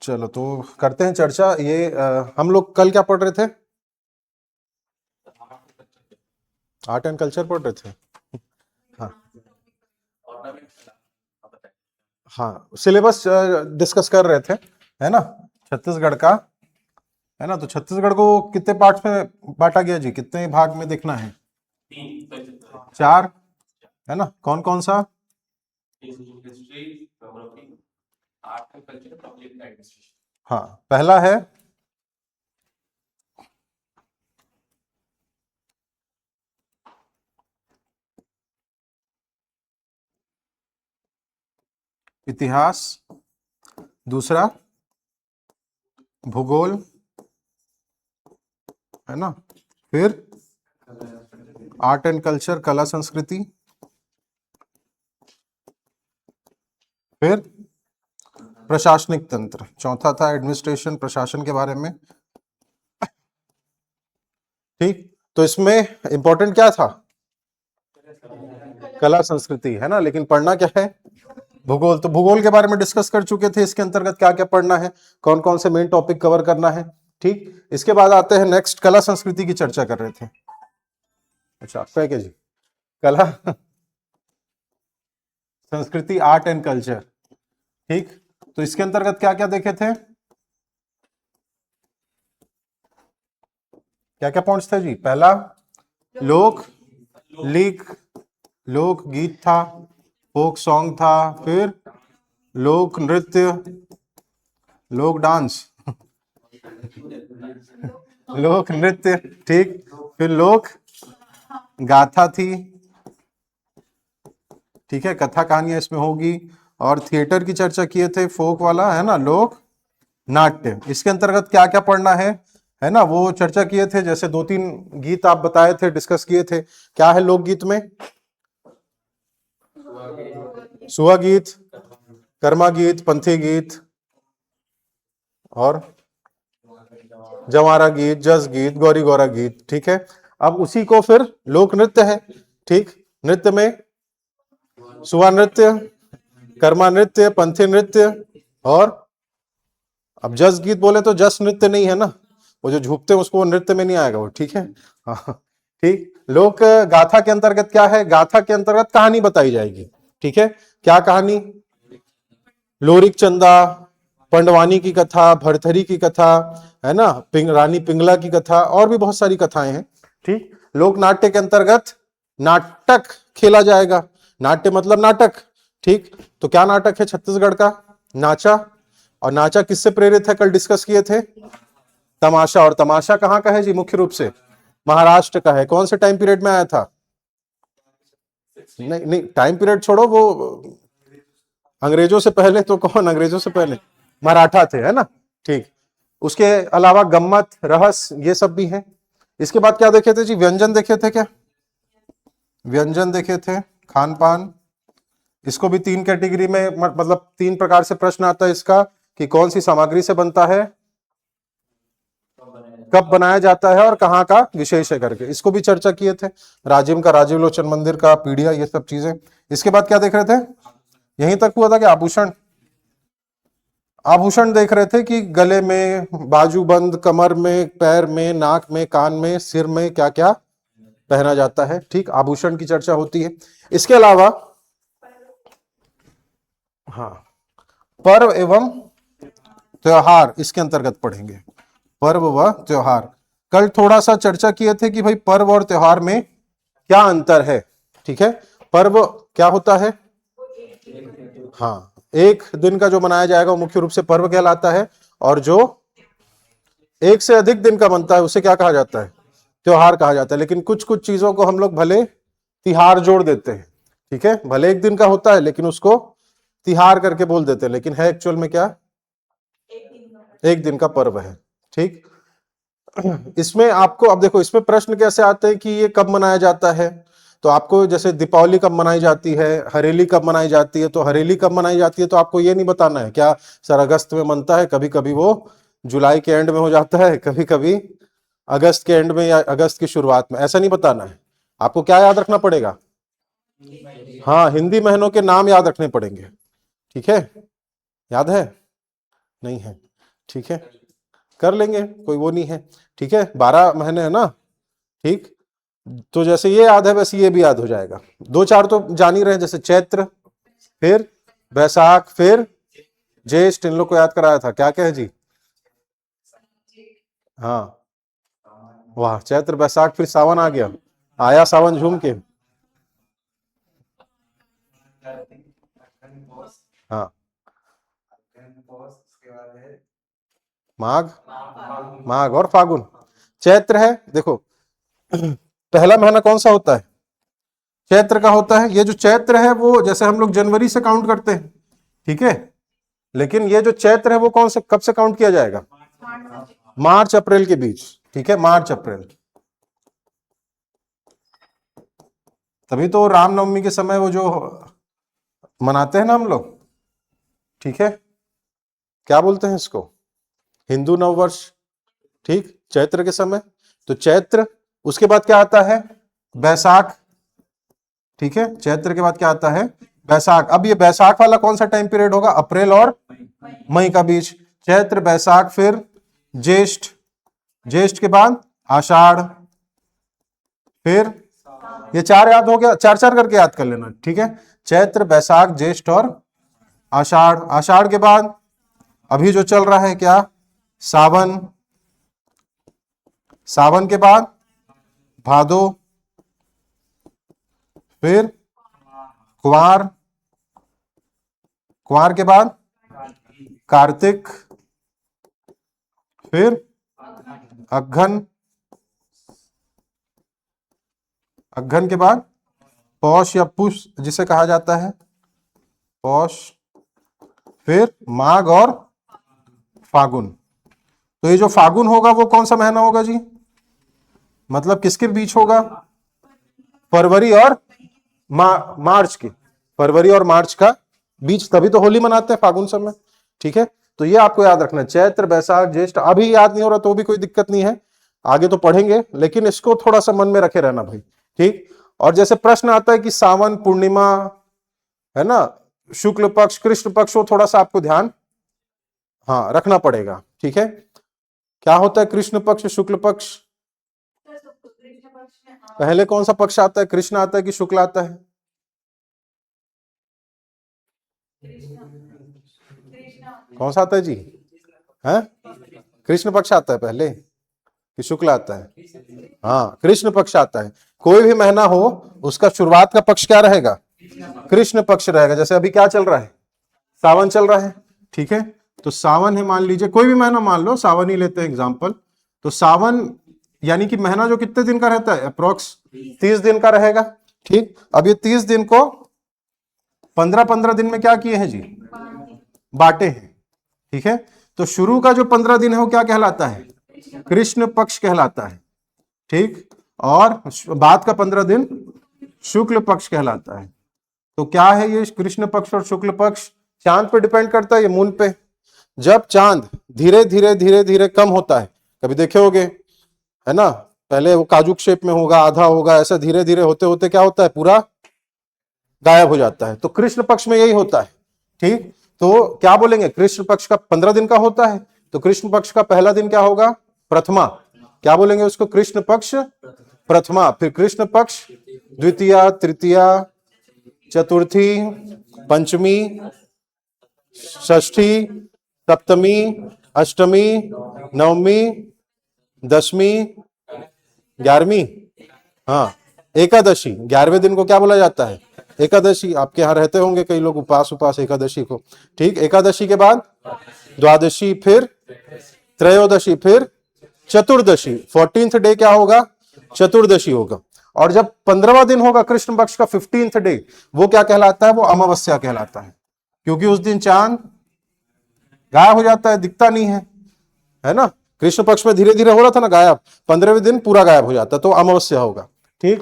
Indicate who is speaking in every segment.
Speaker 1: चलो तो करते हैं चर्चा। ये हम लोग कल क्या पढ़ रहे थे? आर्ट एंड कल्चर पढ़ रहे थे। हाँ हाँ, सिलेबस डिस्कस कर रहे थे, है ना, छत्तीसगढ़ का। है ना, तो छत्तीसगढ़ को कितने पार्ट्स में बांटा गया जी? कितने भाग में देखना है? 4, है ना। कौन कौन सा? हाँ, पहला है इतिहास, दूसरा भूगोल, है ना, फिर आर्ट एंड कल्चर, कला संस्कृति, फिर प्रशासनिक तंत्र, चौथा था एडमिनिस्ट्रेशन, प्रशासन के बारे में। ठीक, तो इसमें इंपॉर्टेंट क्या था? कला संस्कृति, है ना। लेकिन पढ़ना क्या है? भूगोल। तो भूगोल के बारे में डिस्कस कर चुके थे, इसके अंतर्गत क्या क्या पढ़ना है, कौन कौन से मेन टॉपिक कवर करना है। ठीक, इसके बाद आते हैं नेक्स्ट, कला संस्कृति की चर्चा कर रहे थे। अच्छा, आपका क्या जी? कला संस्कृति, आर्ट एंड कल्चर। ठीक, तो इसके अंतर्गत क्या क्या देखे थे? क्या क्या पॉइंट्स थे जी? पहला लोक लोक गीत था, फोक सॉन्ग था, फिर लोक नृत्य, लोक डांस लोक नृत्य, ठीक, फिर लोक गाथा थी, ठीक है, कथा कहानियां इसमें होगी। और थिएटर की चर्चा किए थे, फोक वाला, है ना, लोक नाट्य। इसके अंतर्गत क्या क्या पढ़ना है ना, वो चर्चा किए थे। जैसे 2-3 गीत आप बताए थे, डिस्कस किए थे। क्या है लोकगीत में? सुहा गीत, कर्मा गीत, पंथी गीत, और जवारा गीत, जस गीत, गौरी गौरा गीत। ठीक है, अब उसी को फिर लोक नृत्य है। ठीक, नृत्य में सुहा नृत्य, कर्मा नृत्य, पंथी नृत्य, और अब जस गीत बोले तो जस नृत्य नहीं है ना, वो जो झूमते हैं उसको वो नृत्य में नहीं आएगा वो। ठीक है, हाँ ठीक। लोक गाथा के अंतर्गत क्या है? गाथा के अंतर्गत कहानी बताई जाएगी। ठीक है, क्या कहानी? लोरिक चंदा, पंडवानी की कथा, भरथरी की कथा, है ना, रानी पिंगला की कथा, और भी बहुत सारी कथाएं हैं। ठीक, लोक नाट्य के अंतर्गत नाटक खेला जाएगा। नाट्य मतलब नाटक। ठीक, तो क्या नाटक है छत्तीसगढ़ का? नाचा। और नाचा किससे प्रेरित है? कल डिस्कस किए थे, तमाशा। और तमाशा कहाँ का है जी? मुख्य रूप से महाराष्ट्र का है। कौन से टाइम पीरियड में आया था? नहीं नहीं, टाइम पीरियड छोड़ो, वो अंग्रेजों से पहले। तो कौन अंग्रेजों से पहले? मराठा थे, है ना। ठीक, उसके अलावा गम्मत, रहस, ये सब भी है। इसके बाद क्या देखे थे जी? व्यंजन देखे थे क्या? व्यंजन देखे थे, खान पान। इसको भी 3 कैटेगरी में, मतलब 3 प्रकार से प्रश्न आता है इसका, कि कौन सी सामग्री से बनता है, कब बनाया जाता है, और कहाँ का विशेष है करके। इसको भी चर्चा किए थे। राजिम का, राजीव लोचन मंदिर का, पीढ़िया, ये सब चीजें। इसके बाद क्या देख रहे थे? यहीं तक हुआ था कि आभूषण। आभूषण देख रहे थे कि गले में, बाजूबंद, कमर में, पैर में, नाक में, कान में, सिर में क्या क्या पहना जाता है। ठीक, आभूषण की चर्चा होती है। इसके अलावा हाँ, पर्व एवं त्योहार इसके अंतर्गत पढ़ेंगे। पर्व व त्योहार। कल थोड़ा सा चर्चा किए थे कि भाई पर्व और त्योहार में क्या अंतर है। ठीक है, पर्व क्या होता है? हाँ, एक दिन का जो मनाया जाएगा वो मुख्य रूप से पर्व कहलाता है, और जो एक से अधिक दिन का बनता है उसे क्या कहा जाता है? त्योहार कहा जाता है। लेकिन कुछ कुछ चीजों को हम लोग भले तिहार जोड़ देते हैं। ठीक है, भले एक दिन का होता है लेकिन उसको तिहार करके बोल देते हैं, लेकिन है एक्चुअल में क्या? एक दिन का पर्व है। ठीक, इसमें आपको अब देखो, इसमें प्रश्न कैसे आते हैं कि ये कब मनाया जाता है। तो आपको जैसे दीपावली कब मनाई जाती है, हरेली कब मनाई जाती है, तो हरेली कब मनाई जाती है तो आपको ये नहीं बताना है क्या सर अगस्त में मनता है, कभी कभी वो जुलाई के एंड में हो जाता है, कभी कभी अगस्त के एंड में या अगस्त की शुरुआत में, ऐसा नहीं बताना है। आपको क्या याद रखना पड़ेगा? हाँ, हिंदी महीनों के नाम याद रखने पड़ेंगे। ठीक है, याद है? नहीं है? ठीक है, कर लेंगे, कोई वो नहीं है। ठीक है, 12 महीने है ना। ठीक, तो जैसे ये याद है वैसे ये भी याद हो जाएगा। 2-4 तो जान ही रहे हैं, जैसे चैत्र, फिर बैसाख, फिर ज्येष्ठ। इन लोग को याद कराया था, क्या क्या है जी? हाँ, वाह, चैत्र बैसाख फिर सावन आ गया, आया सावन झूम के। हाँ, माघ, माघ और फागुन। चैत्र है, देखो पहला महीना कौन सा होता है? चैत्र का होता है। ये जो चैत्र है वो जैसे हम लोग जनवरी से काउंट करते हैं, ठीक है, लेकिन ये जो चैत्र है वो कौन से, कब से काउंट किया जाएगा? मार्च अप्रैल के बीच। ठीक है, मार्च अप्रैल। तभी तो रामनवमी के समय वो जो मनाते हैं ना हम लोग, ठीक है, क्या बोलते हैं इसको? हिंदू नववर्ष। ठीक, चैत्र के समय। तो चैत्र, उसके बाद क्या आता है? बैसाख। ठीक है, चैत्र के बाद क्या आता है? बैसाख। अब ये बैसाख वाला कौन सा टाइम पीरियड होगा? अप्रैल और मई का बीच। चैत्र, बैसाख, फिर ज्येष्ठ, ज्येष्ठ के बाद आषाढ़, फिर ये 4 याद हो गया, 4-4 करके याद कर लेना। ठीक है, चैत्र, बैसाख, ज्येष्ठ और आषाढ़। आषाढ़ के बाद अभी जो चल रहा है क्या? सावन। सावन के बाद भादो, फिर कुंवार, कुंवार के बाद कार्तिक, फिर अघ्घन, अघ्घन के बाद पौष या पुष जिसे कहा जाता है, पौष, फिर माघ और फागुन। तो ये जो फागुन होगा वो कौन सा महीना होगा जी? मतलब किसके बीच होगा? फरवरी और मार्च की, फरवरी और मार्च का बीच। तभी तो होली मनाते हैं फागुन समय। ठीक है, तो ये आपको याद रखना, चैत्र, बैसाख, ज्येष्ठ। अभी याद नहीं हो रहा तो भी कोई दिक्कत नहीं है, आगे तो पढ़ेंगे, लेकिन इसको थोड़ा सा मन में रखे रहना भाई। ठीक, और जैसे प्रश्न आता है कि सावन पूर्णिमा है ना, शुक्ल पक्ष, कृष्ण पक्ष, वो थोड़ा सा आपको ध्यान हाँ रखना पड़ेगा। ठीक है, क्या होता है कृष्ण पक्ष, शुक्ल पक्ष? पहले कौन सा पक्ष आता है? कृष्ण आता है कि शुक्ल आता है? कौन सा आता है जी? है, कृष्ण पक्ष आता है पहले कि शुक्ल आता है? हाँ, कृष्ण पक्ष आता है। कोई भी महीना हो उसका शुरुआत का पक्ष क्या रहेगा? कृष्ण पक्ष रहेगा। जैसे अभी क्या चल रहा है? सावन चल रहा है। ठीक है, तो सावन है, मान लीजिए कोई भी महीना मान लो, सावन ही लेते हैं एग्जांपल। तो सावन यानी कि महीना जो कितने दिन का रहता है? अप्रोक्स 30 दिन का रहेगा। ठीक, अब ये 30 दिन को 15-15 दिन में क्या किए हैं जी? बांटे हैं। ठीक है, तो शुरू का जो 15 दिन है वो क्या कहलाता है? कृष्ण पक्ष कहलाता है। ठीक, और बाद का 15 दिन शुक्ल पक्ष कहलाता है। तो क्या है ये कृष्ण पक्ष और शुक्ल पक्ष? चांद पे डिपेंड करता है, ये मून पे। जब चांद धीरे धीरे धीरे धीरे कम होता है, कभी देखे होगे है ना, पहले वो काजुक शेप में होगा, आधा होगा, ऐसा धीरे धीरे होते होते क्या होता है? पूरा गायब हो जाता है। तो कृष्ण पक्ष में यही होता है। ठीक, तो क्या बोलेंगे? कृष्ण पक्ष का 15 दिन का होता है, तो कृष्ण पक्ष का पहला दिन क्या होगा? प्रथमा। क्या बोलेंगे उसको? कृष्ण पक्ष प्रथमा। फिर कृष्ण पक्ष द्वितीया, तृतीया, चतुर्थी, पंचमी, षष्ठी, सप्तमी, अष्टमी, नवमी, दशमी, 11वीं, हाँ, एकादशी। 11वें दिन को क्या बोला जाता है? एकादशी। आपके यहाँ रहते होंगे कई लोग उपास एकादशी को। ठीक, एकादशी के बाद द्वादशी, फिर त्रयोदशी, फिर चतुर्दशी। 14th डे क्या होगा? चतुर्दशी होगा। और जब 15वां दिन होगा कृष्ण पक्ष का, 15th डे, वो क्या कहलाता है? वो अमावस्या कहलाता है, क्योंकि उस दिन चांद गायब हो जाता है, दिखता नहीं है ना। कृष्ण पक्ष में धीरे धीरे हो रहा था ना गायब, 15वें दिन पूरा गायब हो जाता, तो अमावस्या होगा। ठीक,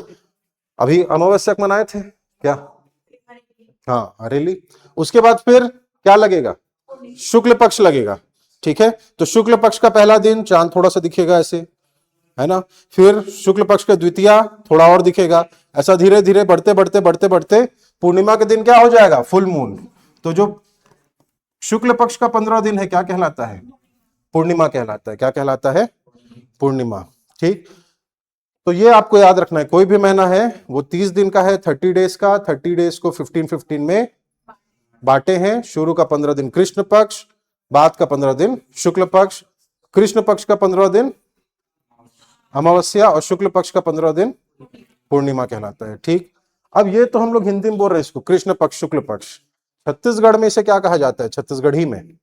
Speaker 1: अभी अमावस्या मनाए थे क्या? हाँ, हरेली। उसके बाद फिर क्या लगेगा? शुक्ल पक्ष लगेगा। ठीक है, तो शुक्ल पक्ष का पहला दिन चांद थोड़ा सा दिखेगा ऐसे, है ना। फिर शुक्ल पक्ष का द्वितीया थोड़ा और दिखेगा, ऐसा धीरे धीरे बढ़ते बढ़ते बढ़ते बढ़ते पूर्णिमा के दिन क्या हो जाएगा? Full moon. तो जो शुक्ल पक्ष का 15 दिन है क्या कहलाता है? पूर्णिमा कहलाता है। क्या कहलाता है? पूर्णिमा। ठीक, तो ये आपको याद रखना है, कोई भी महीना है वो 30 दिन का है, 30 डेज का, 30 डेज को 15-15 में बांटे हैं। शुरू का 15 दिन कृष्ण पक्ष, बाद का 15 दिन शुक्ल पक्ष, कृष्ण पक्ष का 15 दिन अमावस्या और शुक्ल पक्ष का 15 दिन पूर्णिमा कहलाता है। ठीक, अब ये तो हम लोग हिंदी में बोल रहे हैं इसको कृष्ण पक्ष शुक्ल पक्ष। छत्तीसगढ़ में इसे क्या कहा जाता है? छत्तीसगढ़ी में,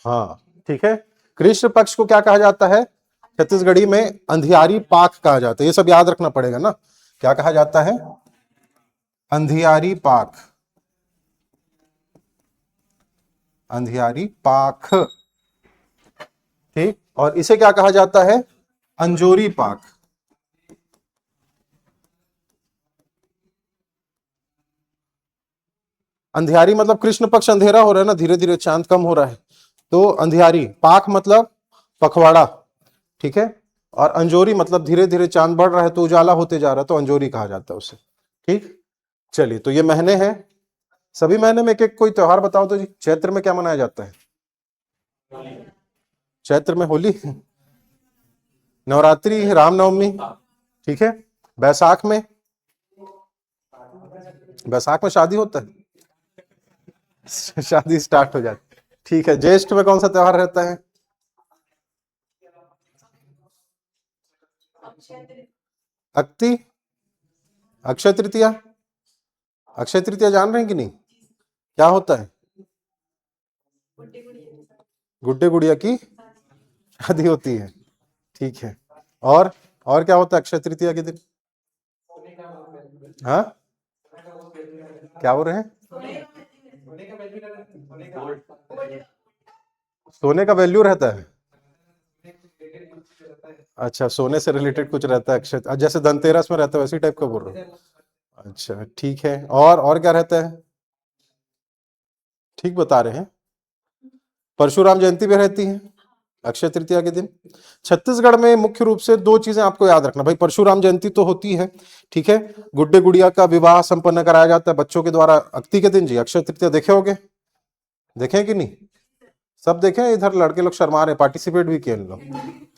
Speaker 1: हाँ ठीक है, कृष्ण पक्ष को क्या कहा जाता है छत्तीसगढ़ी में? अंधियारी पाख कहा जाता है। ये सब याद रखना पड़ेगा ना, क्या कहा जाता है? अंधियारी पाख, अंधियारी पाख। ठीक, और इसे क्या कहा जाता है? अंजोरी पाख। अंधियारी मतलब कृष्ण पक्ष अंधेरा हो रहा है ना, धीरे धीरे चांद कम हो रहा है, तो अंधियारी। पाख मतलब पखवाड़ा, ठीक है, और अंजोरी मतलब धीरे धीरे चांद बढ़ रहा है तो उजाला होते जा रहा है, तो अंजोरी कहा जाता है उसे। ठीक, चलिए, तो ये महीने हैं, सभी महीने में एक एक कोई त्योहार बताओ तो जी। चैत्र में क्या मनाया जाता है? चैत्र में होली, नवरात्रि, रामनवमी, ठीक है। बैसाख में, बैसाख में शादी होता है शादी स्टार्ट हो जाती है, ठीक है। ज्येष्ठ में कौन सा त्योहार रहता है? अक्ति, अक्षय तृतीया। अक्षय तृतीया जान रहे हैं कि नहीं? क्या होता है? गुड्डे गुड़िया की शादी होती है, ठीक है। और क्या होता है अक्षय तृतीया के दिन? हाँ, क्या हो रहे हैं? सोने का वैल्यू रहता है, अच्छा, सोने से रिलेटेड कुछ रहता है अक्षय, जैसे धनतेरस में रहता है वैसी टाइप का बोल रहे हो? अच्छा ठीक है, और क्या रहता है? ठीक बता रहे हैं, परशुराम जयंती भी रहती है अक्षय तृतीया के दिन। छत्तीसगढ़ में मुख्य रूप से दो चीजें आपको याद रखना भाई, परशुराम जयंती तो होती है, ठीक है, गुड्डे गुड़िया का विवाह संपन्न कराया जाता है बच्चों के द्वारा अक्ति के दिन जी। अक्षय तृतीया देखे होगे, देखे कि नहीं? सब देखे, इधर लड़के लोग शर्मा रहे, पार्टिसिपेट भी किए इन लोग,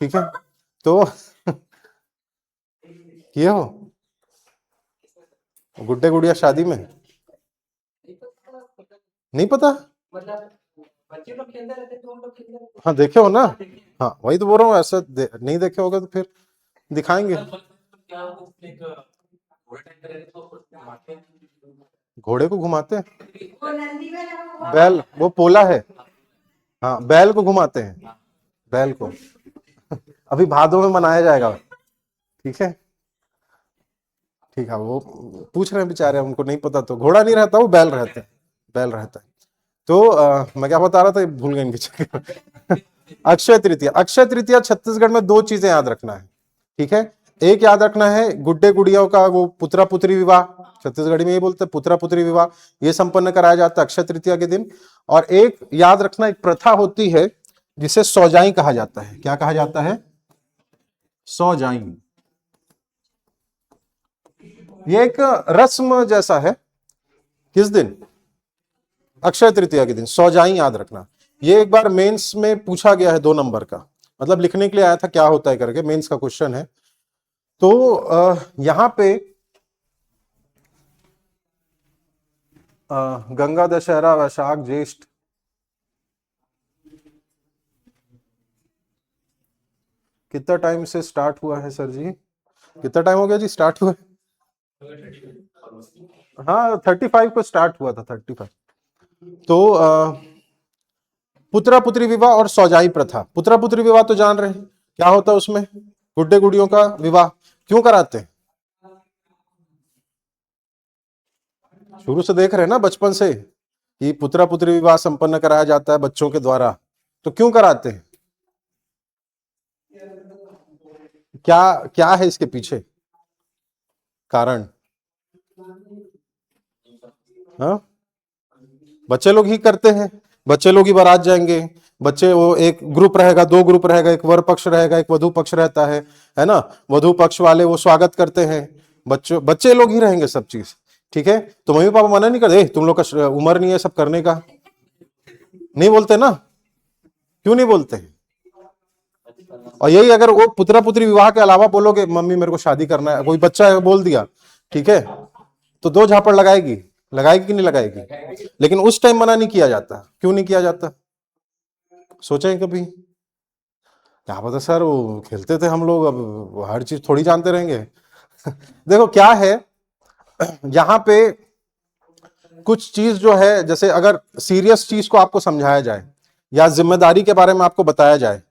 Speaker 1: ठीक है, तो किए हो गुड्डे गुड़िया शादी में? नहीं पता? हाँ देखे हो ना, हाँ वही तो बोल रहा हूँ, ऐसा नहीं देखे होगे तो फिर दिखाएंगे। घोड़े को घुमाते हैं, बैल, वो पोला है, हाँ बैल को घुमाते हैं, बैल को अभी भादों में मनाया जाएगा, ठीक है, ठीक है। वो पूछ रहे हैं बेचारे, उनको नहीं पता, तो घोड़ा नहीं रहता, वो बैल रहता है, बैल रहता है। तो मैं क्या बता रहा था, भूल गए इनके अक्षय तृतीया, अक्षय तृतीया छत्तीसगढ़ में दो चीजें याद रखना है, ठीक है। एक याद रखना है गुड्डे गुड़ियों का वो पुत्रा पुत्री विवाह, छत्तीसगढ़ी में ये बोलते हैं पुत्रा पुत्री विवाह, ये संपन्न कराया जाता है अक्षय तृतीया के दिन। और एक याद रखना, एक प्रथा होती है जिसे सौजाई कहा जाता है। क्या कहा जाता है? सौजाई। ये एक रस्म जैसा है, किस दिन? अक्षय तृतीया के दिन सौजाई याद रखना। ये एक बार मेंस में पूछा गया है 2 नंबर का, मतलब लिखने के लिए आया था क्या होता है करके, मेंस का क्वेश्चन है। तो यहां पे गंगा दशहरा वैशाख ज्येष्ठ, कितना टाइम से स्टार्ट हुआ है सर जी? कितना टाइम हो गया जी स्टार्ट हुआ? हाँ 35 को स्टार्ट हुआ था, 35। तो पुत्रा पुत्री विवाह और सौजाई प्रथा। पुत्रा पुत्री विवाह तो जान रहे हैं क्या होता है उसमें, गुड्डे गुड़ियों का विवाह क्यों कराते हैं? शुरू से देख रहे हैं ना बचपन से कि पुत्रा पुत्री विवाह संपन्न कराया जाता है बच्चों के द्वारा, तो क्यों कराते हैं? क्या क्या है इसके पीछे कारण? हाँ, बच्चे लोग ही करते हैं, बच्चे लोग ही बारात जाएंगे, बच्चे, वो एक ग्रुप रहेगा, 2 ग्रुप रहेगा, एक वर पक्ष रहेगा, एक वधु पक्ष रहता है ना, वधु पक्ष वाले वो स्वागत करते हैं, बच्चे लोग ही रहेंगे सब चीज, ठीक है। तो मम्मी पापा मना नहीं करते तुम लोग का उम्र नहीं है सब करने का, नहीं बोलते ना, क्यों नहीं बोलते? और यही अगर वो पुत्रा पुत्री विवाह के अलावा बोलोगे मम्मी मेरे को शादी करना है, कोई बच्चा है बोल दिया, ठीक है, तो दो झापड़ लगाएगी, लगाएगी कि नहीं लगाएगी? लेकिन उस टाइम मना नहीं किया जाता, क्यों नहीं किया जाता? सोचे कभी? क्या पता सर, वो खेलते थे हम लोग, अब हर चीज थोड़ी जानते रहेंगे। देखो क्या है, यहां पे कुछ चीज जो है, जैसे अगर सीरियस चीज को आपको समझाया जाए या जिम्मेदारी के बारे में आपको बताया जाए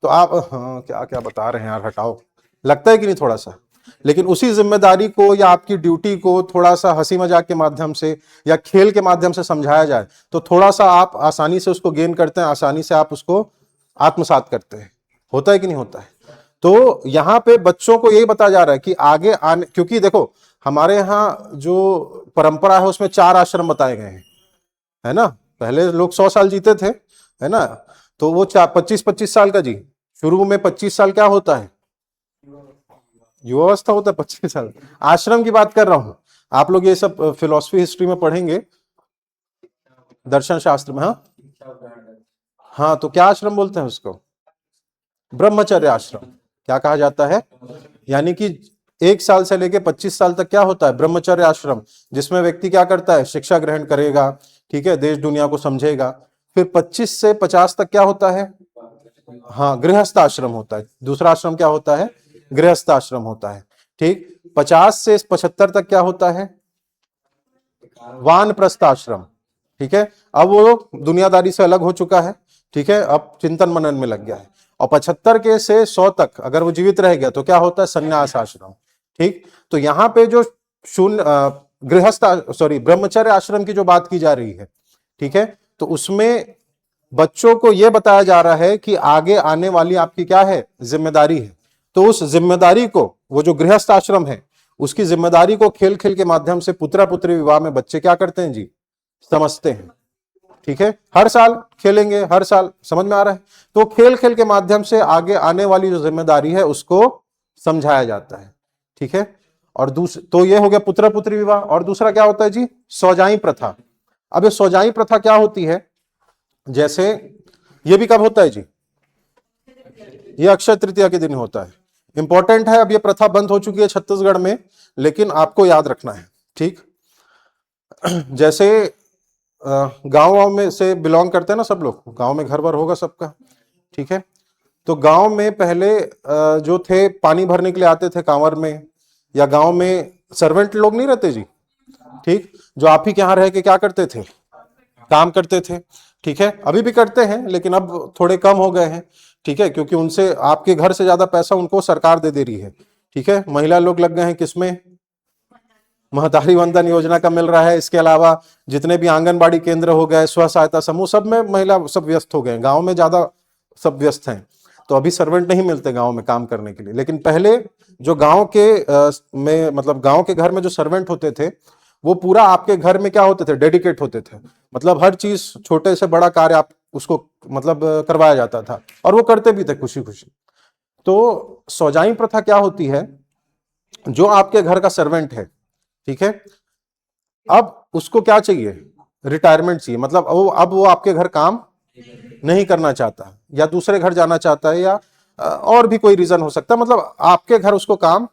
Speaker 1: तो आप हाँ क्या क्या बता रहे हैं यार, हटाओ, लगता है कि नहीं थोड़ा सा? लेकिन उसी जिम्मेदारी को या आपकी ड्यूटी को थोड़ा सा हंसी मजाक के माध्यम से या खेल के माध्यम से समझाया जाए तो थोड़ा सा आप आसानी से उसको गेन करते हैं, आसानी से आप उसको आत्मसात करते हैं। होता है कि नहीं होता है? तो यहाँ पे बच्चों को यही बताया जा रहा है कि आगे आने, क्योंकि देखो हमारे यहाँ जो परंपरा है उसमें 4 आश्रम बताए गए हैं, है ना? पहले लोग 100 साल जीते थे, है ना? तो वो 25-25 साल का जी, शुरू में 25 साल क्या होता है? युवावस्था होता है 25 साल। आश्रम की बात कर रहा हूं, आप लोग ये सब फिलॉसफी हिस्ट्री में पढ़ेंगे, दर्शन शास्त्र में। हाँ हाँ, तो क्या आश्रम बोलते हैं उसको? ब्रह्मचर्य आश्रम। क्या कहा जाता है? यानी कि 1 साल से लेके 25 साल तक क्या होता है? ब्रह्मचर्य आश्रम, जिसमें व्यक्ति क्या करता है? शिक्षा ग्रहण करेगा, ठीक है, देश दुनिया को समझेगा। फिर 25 से 50 तक क्या होता है? हाँ, गृहस्थ आश्रम होता है। दूसरा आश्रम क्या होता है? गृहस्थ आश्रम होता है। ठीक, 50 से 75 तक क्या होता है? वानप्रस्थ आश्रम। ठीक है, अब वो दुनियादारी से अलग हो चुका है, ठीक है, अब चिंतन मनन में लग गया है। और 75 के से 100 तक अगर वो जीवित रह गया तो क्या होता है? संन्यास आश्रम। ठीक, तो यहाँ पे जो शून्य गृहस्थ सॉरी ब्रह्मचर्य आश्रम की जो बात की जा रही है, ठीक है, तो उसमें बच्चों को यह बताया जा रहा है कि आगे आने वाली आपकी क्या है? जिम्मेदारी है। तो उस जिम्मेदारी को, वो जो गृहस्थ आश्रम है उसकी जिम्मेदारी को खेल खेल के माध्यम से पुत्रा पुत्री विवाह में बच्चे क्या करते हैं जी? समझते हैं। ठीक है, हर साल खेलेंगे, हर साल, समझ में आ रहा है? तो खेल खेल के माध्यम से आगे आने वाली जो जिम्मेदारी है उसको समझाया जाता है। ठीक है, और तो ये हो गया पुत्र पुत्री विवाह। और दूसरा क्या होता है जी? सौजाई प्रथा। अब ये सौजाई प्रथा क्या होती है? जैसे ये भी कब होता है जी? ये अक्षय तृतीया के दिन होता है। इंपॉर्टेंट है, अब ये प्रथा बंद हो चुकी है छत्तीसगढ़ में, लेकिन आपको याद रखना है। ठीक, जैसे गांव में से बिलोंग करते हैं ना सब लोग, गांव में घर भर होगा सबका, ठीक है, तो गांव में पहले जो थे पानी भरने के लिए आते थे कांवर में, या गांव में सर्वेंट लोग नहीं रहते जी, ठीक, जो आप ही के यहाँ रह के क्या करते थे? काम करते थे। ठीक है, अभी भी करते हैं लेकिन अब थोड़े कम हो गए हैं, ठीक है, क्योंकि उनसे आपके घर से ज्यादा पैसा उनको सरकार दे रही है। ठीक है, महिला लोग लग गए हैं किसमें? महतारी वंदन योजना का मिल रहा है। इसके अलावा जितने भी आंगनबाड़ी केंद्र हो गए, स्व सहायता समूह, सब में महिला सब व्यस्त हो गए। गांव में ज्यादा सब व्यस्त हैं, तो अभी सर्वेंट नहीं मिलते गांव में काम करने के लिए। लेकिन पहले जो गांव के में मतलब गांव के घर में जो सर्वेंट होते थे वो पूरा आपके घर में क्या होते थे? डेडिकेट होते थे। मतलब हर चीज, छोटे से बड़ा कार्य आप उसको मतलब करवाया जाता था, और वो करते भी थे खुशी खुशी। तो सौजाई प्रथा क्या होती है? जो आपके घर का सर्वेंट है, ठीक है, अब उसको क्या चाहिए? रिटायरमेंट चाहिए। मतलब अब वो आपके घर काम नहीं करना चाहता, या दूसरे घर जाना चाहता है, या और भी कोई रीजन हो सकता है, मतलब आपके घर उसको काम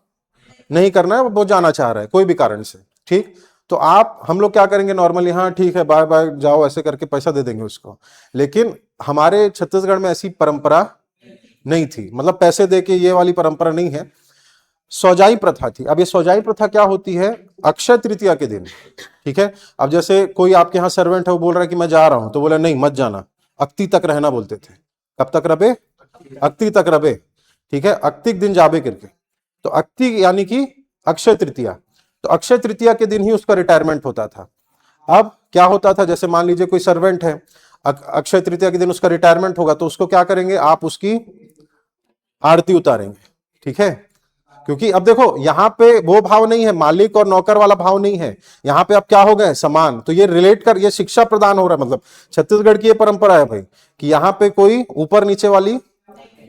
Speaker 1: नहीं करना है, वो जाना चाह रहा है कोई भी कारण से। ठीक, तो हम लोग क्या करेंगे नॉर्मली? हाँ ठीक है, बाय बाय जाओ, ऐसे करके पैसा दे देंगे उसको। लेकिन हमारे छत्तीसगढ़ में ऐसी परंपरा नहीं थी, मतलब पैसे दे के ये वाली परंपरा नहीं है। सौजाई प्रथा थी। अब ये सौजाई प्रथा क्या होती है? अक्षय तृतीया के दिन। ठीक है, अब जैसे कोई आपके यहाँ सर्वेंट है, वो बोल रहा है कि मैं जा रहा हूं, तो बोला नहीं मत जाना, अक्ति तक रहना बोलते थे। कब तक रबे? अक्ति तक रबे। ठीक है, अक्तिक दिन जाबे करके। तो अक्ति यानी कि अक्षय तृतीया, तो अक्षय तृतीया के दिन ही उसका रिटायरमेंट होता था। अब क्या होता था, जैसे मान लीजिए कोई सर्वेंट है, अक्षय तृतीया के दिन उसका रिटायरमेंट होगा, तो उसको क्या करेंगे? आप उसकी आरती उतारेंगे। ठीक है, क्योंकि अब देखो यहाँ पे वो भाव नहीं है, मालिक और नौकर वाला भाव नहीं है, यहाँ पे अब क्या हो गए? समान। तो ये रिलेट कर, ये शिक्षा प्रदान हो रहा है। मतलब छत्तीसगढ़ की ये परंपरा है भाई, कि यहाँ पे कोई ऊपर नीचे वाली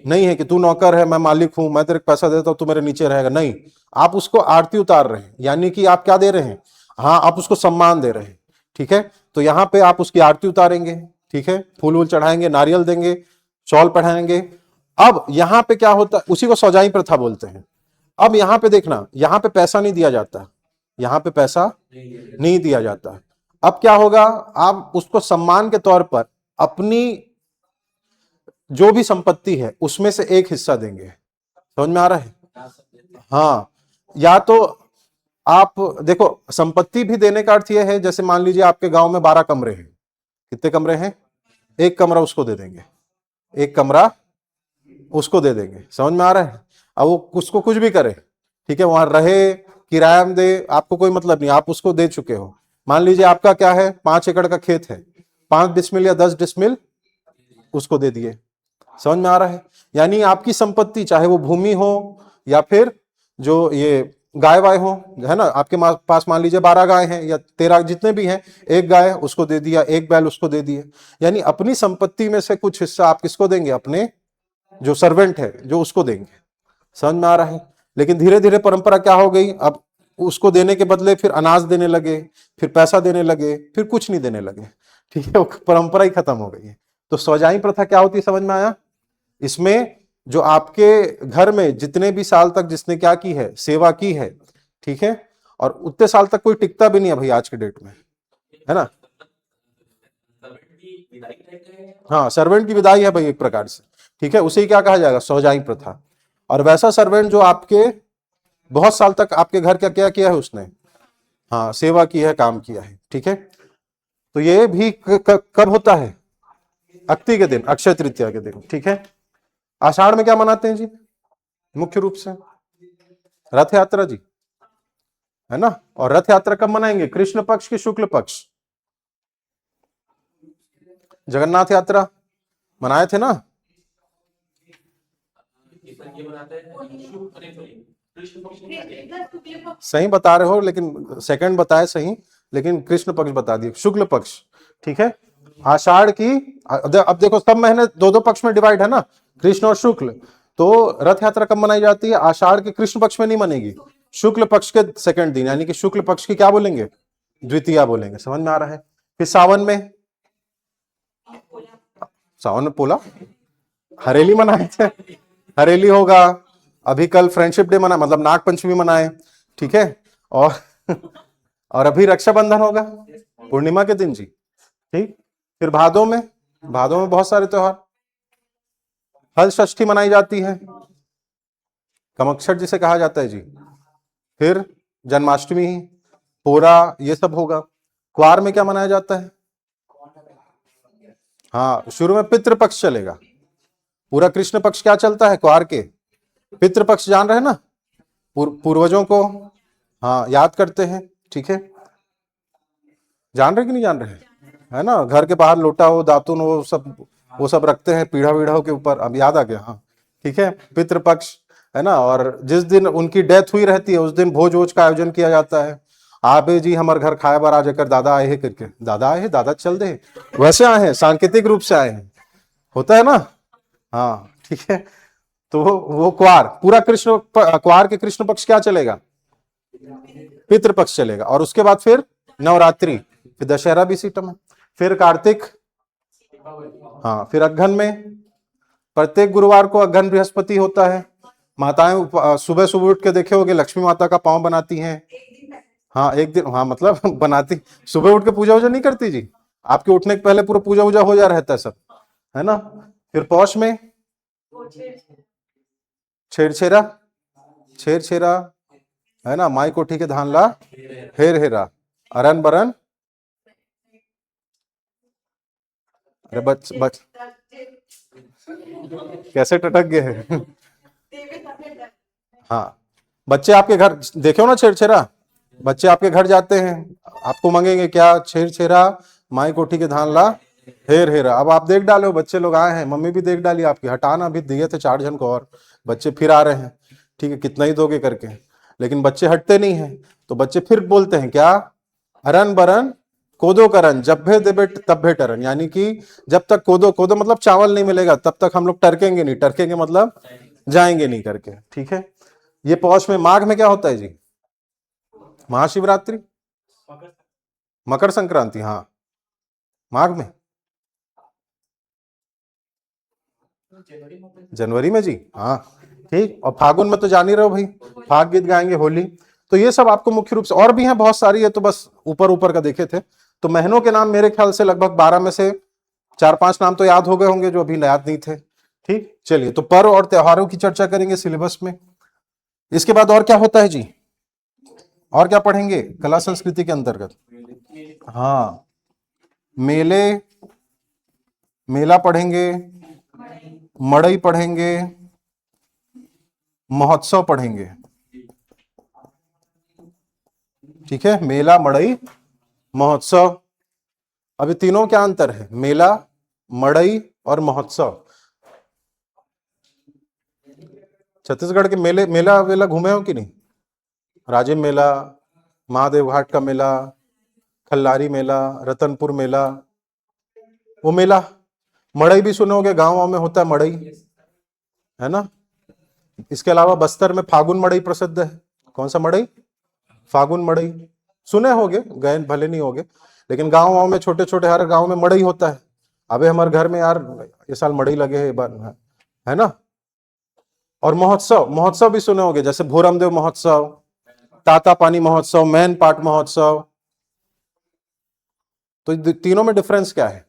Speaker 1: नहीं है कि तू नौकर है मैं मालिक हूं, मैं तेरे को पैसा देता हूं तू मेरे नीचे रहेगा। नहीं, आप उसको आरती उतार रहे हैं, यानी कि आप क्या दे रहे हैं? हाँ, आप उसको सम्मान दे रहे हैं। ठीक है, तो यहाँ पे आप उसकी आरती उतारेंगे। ठीक है, फूल वूल चढ़ाएंगे, नारियल देंगे, शॉल पहनाएंगे। अब यहां पे क्या होता है, उसी को सौजाई प्रथा बोलते हैं। अब यहां पे देखना, यहां पे पैसा नहीं दिया जाता, यहां पे पैसा नहीं दिया जाता। अब क्या होगा, आप उसको सम्मान के तौर पर अपनी जो भी संपत्ति है उसमें से एक हिस्सा देंगे। समझ में आ रहा है? हाँ, या तो आप देखो, संपत्ति भी देने का अर्थ यह है, जैसे मान लीजिए आपके गांव में 12 कमरे हैं, कितने कमरे हैं? एक कमरा उसको दे देंगे, एक कमरा उसको दे देंगे। समझ में आ रहा है? अब वो उसको कुछ भी करे, ठीक है, वहां रहे, किराया में दे, आपको कोई मतलब नहीं, आप उसको दे चुके हो। मान लीजिए आपका क्या है, 5 एकड़ का खेत है, 5 डिसमिल या 10 डिसमिल उसको दे दिए। समझ में आ रहा है? यानी आपकी संपत्ति, चाहे वो भूमि हो या फिर जो ये गाय वाय हो, है ना, आपके पास मान लीजिए 12 गाय हैं या 13, जितने भी हैं, एक गाय उसको दे दिया, एक बैल उसको दे दिए। यानी अपनी संपत्ति में से कुछ हिस्सा आप किसको देंगे? अपने जो सर्वेंट है जो उसको देंगे। समझ में आ रहा है? लेकिन धीरे धीरे परंपरा क्या हो गई, अब उसको देने के बदले फिर अनाज देने लगे, फिर पैसा देने लगे, फिर कुछ नहीं देने लगे। ठीक है, वो परंपरा ही खत्म हो गई है। तो सौजाई प्रथा क्या होती है, समझ में आया? इसमें जो आपके घर में जितने भी साल तक जिसने क्या की है, सेवा की है, ठीक है, और उतने साल तक कोई टिकता भी नहीं है भाई आज के डेट में, है ना? हाँ, सर्वेंट की विदाई है भाई एक प्रकार से, ठीक है, उसे ही क्या कहा जाएगा? सौजाई प्रथा। और वैसा सर्वेंट जो आपके बहुत साल तक आपके घर क्या क्या किया है उसने, हाँ, सेवा की है, काम किया है, ठीक है। तो ये भी कब होता है? अक्ति के दिन, अक्षय तृतीया के दिन, ठीक है। आषाढ़ में क्या मनाते हैं जी मुख्य रूप से? रथ यात्रा जी, है ना। और रथ यात्रा कब मनाएंगे? कृष्ण पक्ष की शुक्ल पक्ष? जगन्नाथ यात्रा मनाए थे ना? सही बता रहे हो, लेकिन सेकंड बताए सही, लेकिन कृष्ण पक्ष बता दिए, शुक्ल पक्ष, ठीक है। आषाढ़ की, अब देखो सब महीने दो दो पक्ष में डिवाइड है ना, कृष्ण और शुक्ल। तो रथ यात्रा कब मनाई जाती है? आषाढ़ के कृष्ण पक्ष में नहीं मनेगी, शुक्ल पक्ष के सेकंड दिन, यानी कि शुक्ल पक्ष की क्या बोलेंगे? द्वितीया बोलेंगे। समझ में आ रहा है? फिर सावन में, सावन में पोला, हरेली मनाए थे, हरेली होगा। अभी कल फ्रेंडशिप डे मना, मतलब नाग पंचमी मनाए, ठीक है। और और अभी रक्षाबंधन होगा पूर्णिमा के दिन जी, ठीक। फिर भादों में, भादों में बहुत सारे त्योहार, हल षष्ठी मनाई जाती है, कमक्षर जिसे कहा जाता है जी। फिर जन्माष्टमी, पोरा, ये सब होगा। क्वार में क्या मनाया जाता है? हाँ, शुरू में पितृपक्ष चलेगा, पूरा कृष्ण पक्ष क्या चलता है क्वार के? पितृपक्ष, जान रहे हैं ना, पूर्वजों को हाँ याद करते हैं, ठीक है। जान रहे कि नहीं जान रहे? है ना, घर के बाहर लोटा हो, दातुन हो, वो सब रखते हैं पीढ़ा वीढ़ा के ऊपर। अब याद आ गया, हाँ, ठीक है, पितृपक्ष, है ना। और जिस दिन उनकी डेथ हुई रहती है उस दिन भोज वोज का आयोजन किया जाता है। आबे जी हमारे घर खाए बार आ जाकर, दादा आए हैं करके, दादा आए हैं, दादा चल दे, वैसे आए हैं, सांकेतिक रूप से आए हैं, होता है ना। हाँ, ठीक है। तो वो क्वार, पूरा कृष्ण क्वार के कृष्ण पक्ष क्या चलेगा? पितृपक्ष चलेगा। और उसके बाद फिर नवरात्रि, फिर दशहरा भी इसी टाइम, फिर कार्तिक, हाँ, फिर अगहन में, प्रत्येक गुरुवार को अगहन बृहस्पति होता है। माताएं सुबह सुबह उठ के देखे होगे, लक्ष्मी माता का पांव बनाती हैं। हाँ, एक दिन, हाँ, मतलब बनाती, सुबह उठ के पूजा वूजा नहीं करती जी, आपके उठने के पहले पूरा पूजा वूजा हो जा रहता है सब, है ना। फिर पौष में छेरछेरा, छेरछेरा, है ना, माई कोठी के धान ला हेर हेरा, अरन बरन, अरे बच कैसे टटक गए हैं। हाँ, बच्चे आपके घर देखे हो ना छेरछेरा, बच्चे आपके घर जाते हैं, आपको मांगेंगे क्या? छेरछेरा माई कोठी के धान ला हेर हेरा। अब आप देख डाले हो, बच्चे लोग आए हैं, मम्मी भी देख डाली आपकी, हटाना, अभी दिए थे 4 जन को और बच्चे फिर आ रहे हैं, ठीक है, कितना ही दोगे करके, लेकिन बच्चे हटते नहीं हैं। तो बच्चे फिर बोलते हैं क्या? अरन बरन कोदो करन, जब भे देबे तब भे टरन, यानी कि जब तक कोदो, कोदो मतलब चावल नहीं मिलेगा तब तक हम लोग टरकेंगे नहीं, टरकेंगे मतलब जाएंगे नहीं करके, ठीक है। ये पौष में। माघ में क्या होता है जी? महाशिवरात्रि, मकर संक्रांति, हाँ, माघ में, जनवरी में जी, हाँ ठीक। और फागुन में तो जान ही रहो भाई, फाग गीत गाएंगे, होली। तो ये सब आपको मुख्य रूप से, और भी हैं बहुत सारी, है तो बस ऊपर ऊपर का देखे थे। तो महीनों के नाम मेरे ख्याल से लगभग 12 में से 4-5 नाम तो याद हो गए होंगे जो अभी याद नहीं थे। ठीक, चलिए तो पर्व और त्योहारों की चर्चा करेंगे सिलेबस में। इसके बाद और क्या होता है जी, और क्या पढ़ेंगे कला संस्कृति के अंतर्गत? हाँ, मेले, मेला पढ़ेंगे, मड़ई पढ़ेंगे, महोत्सव पढ़ेंगे। ठीक है, मेला, मड़ई, महोत्सव। अभी तीनों क्या अंतर है, मेला, मड़ई और महोत्सव। छत्तीसगढ़ के मेले, मेला वेला घूमे हो कि नहीं? राजिम मेला, महादेव घाट का मेला, खल्लारी मेला, रतनपुर मेला, वो मेला। मड़ई भी सुने होगे, गांव में होता है मड़ई, है ना। इसके अलावा बस्तर में फागुन मड़ई प्रसिद्ध है। कौन सा मड़ई? फागुन मड़ई। सुने होगे, गए भले नहीं होगे, लेकिन गांव में छोटे छोटे हर गांव में मड़ई होता है। अबे हमारे घर में यार ये साल मड़ई लगे है, बार है ना। और महोत्सव, महोत्सव भी सुने होगे, जैसे भोरमदेव महोत्सव, ताता पानी महोत्सव, मैन पाट महोत्सव। तो तीनों में डिफरेंस क्या है?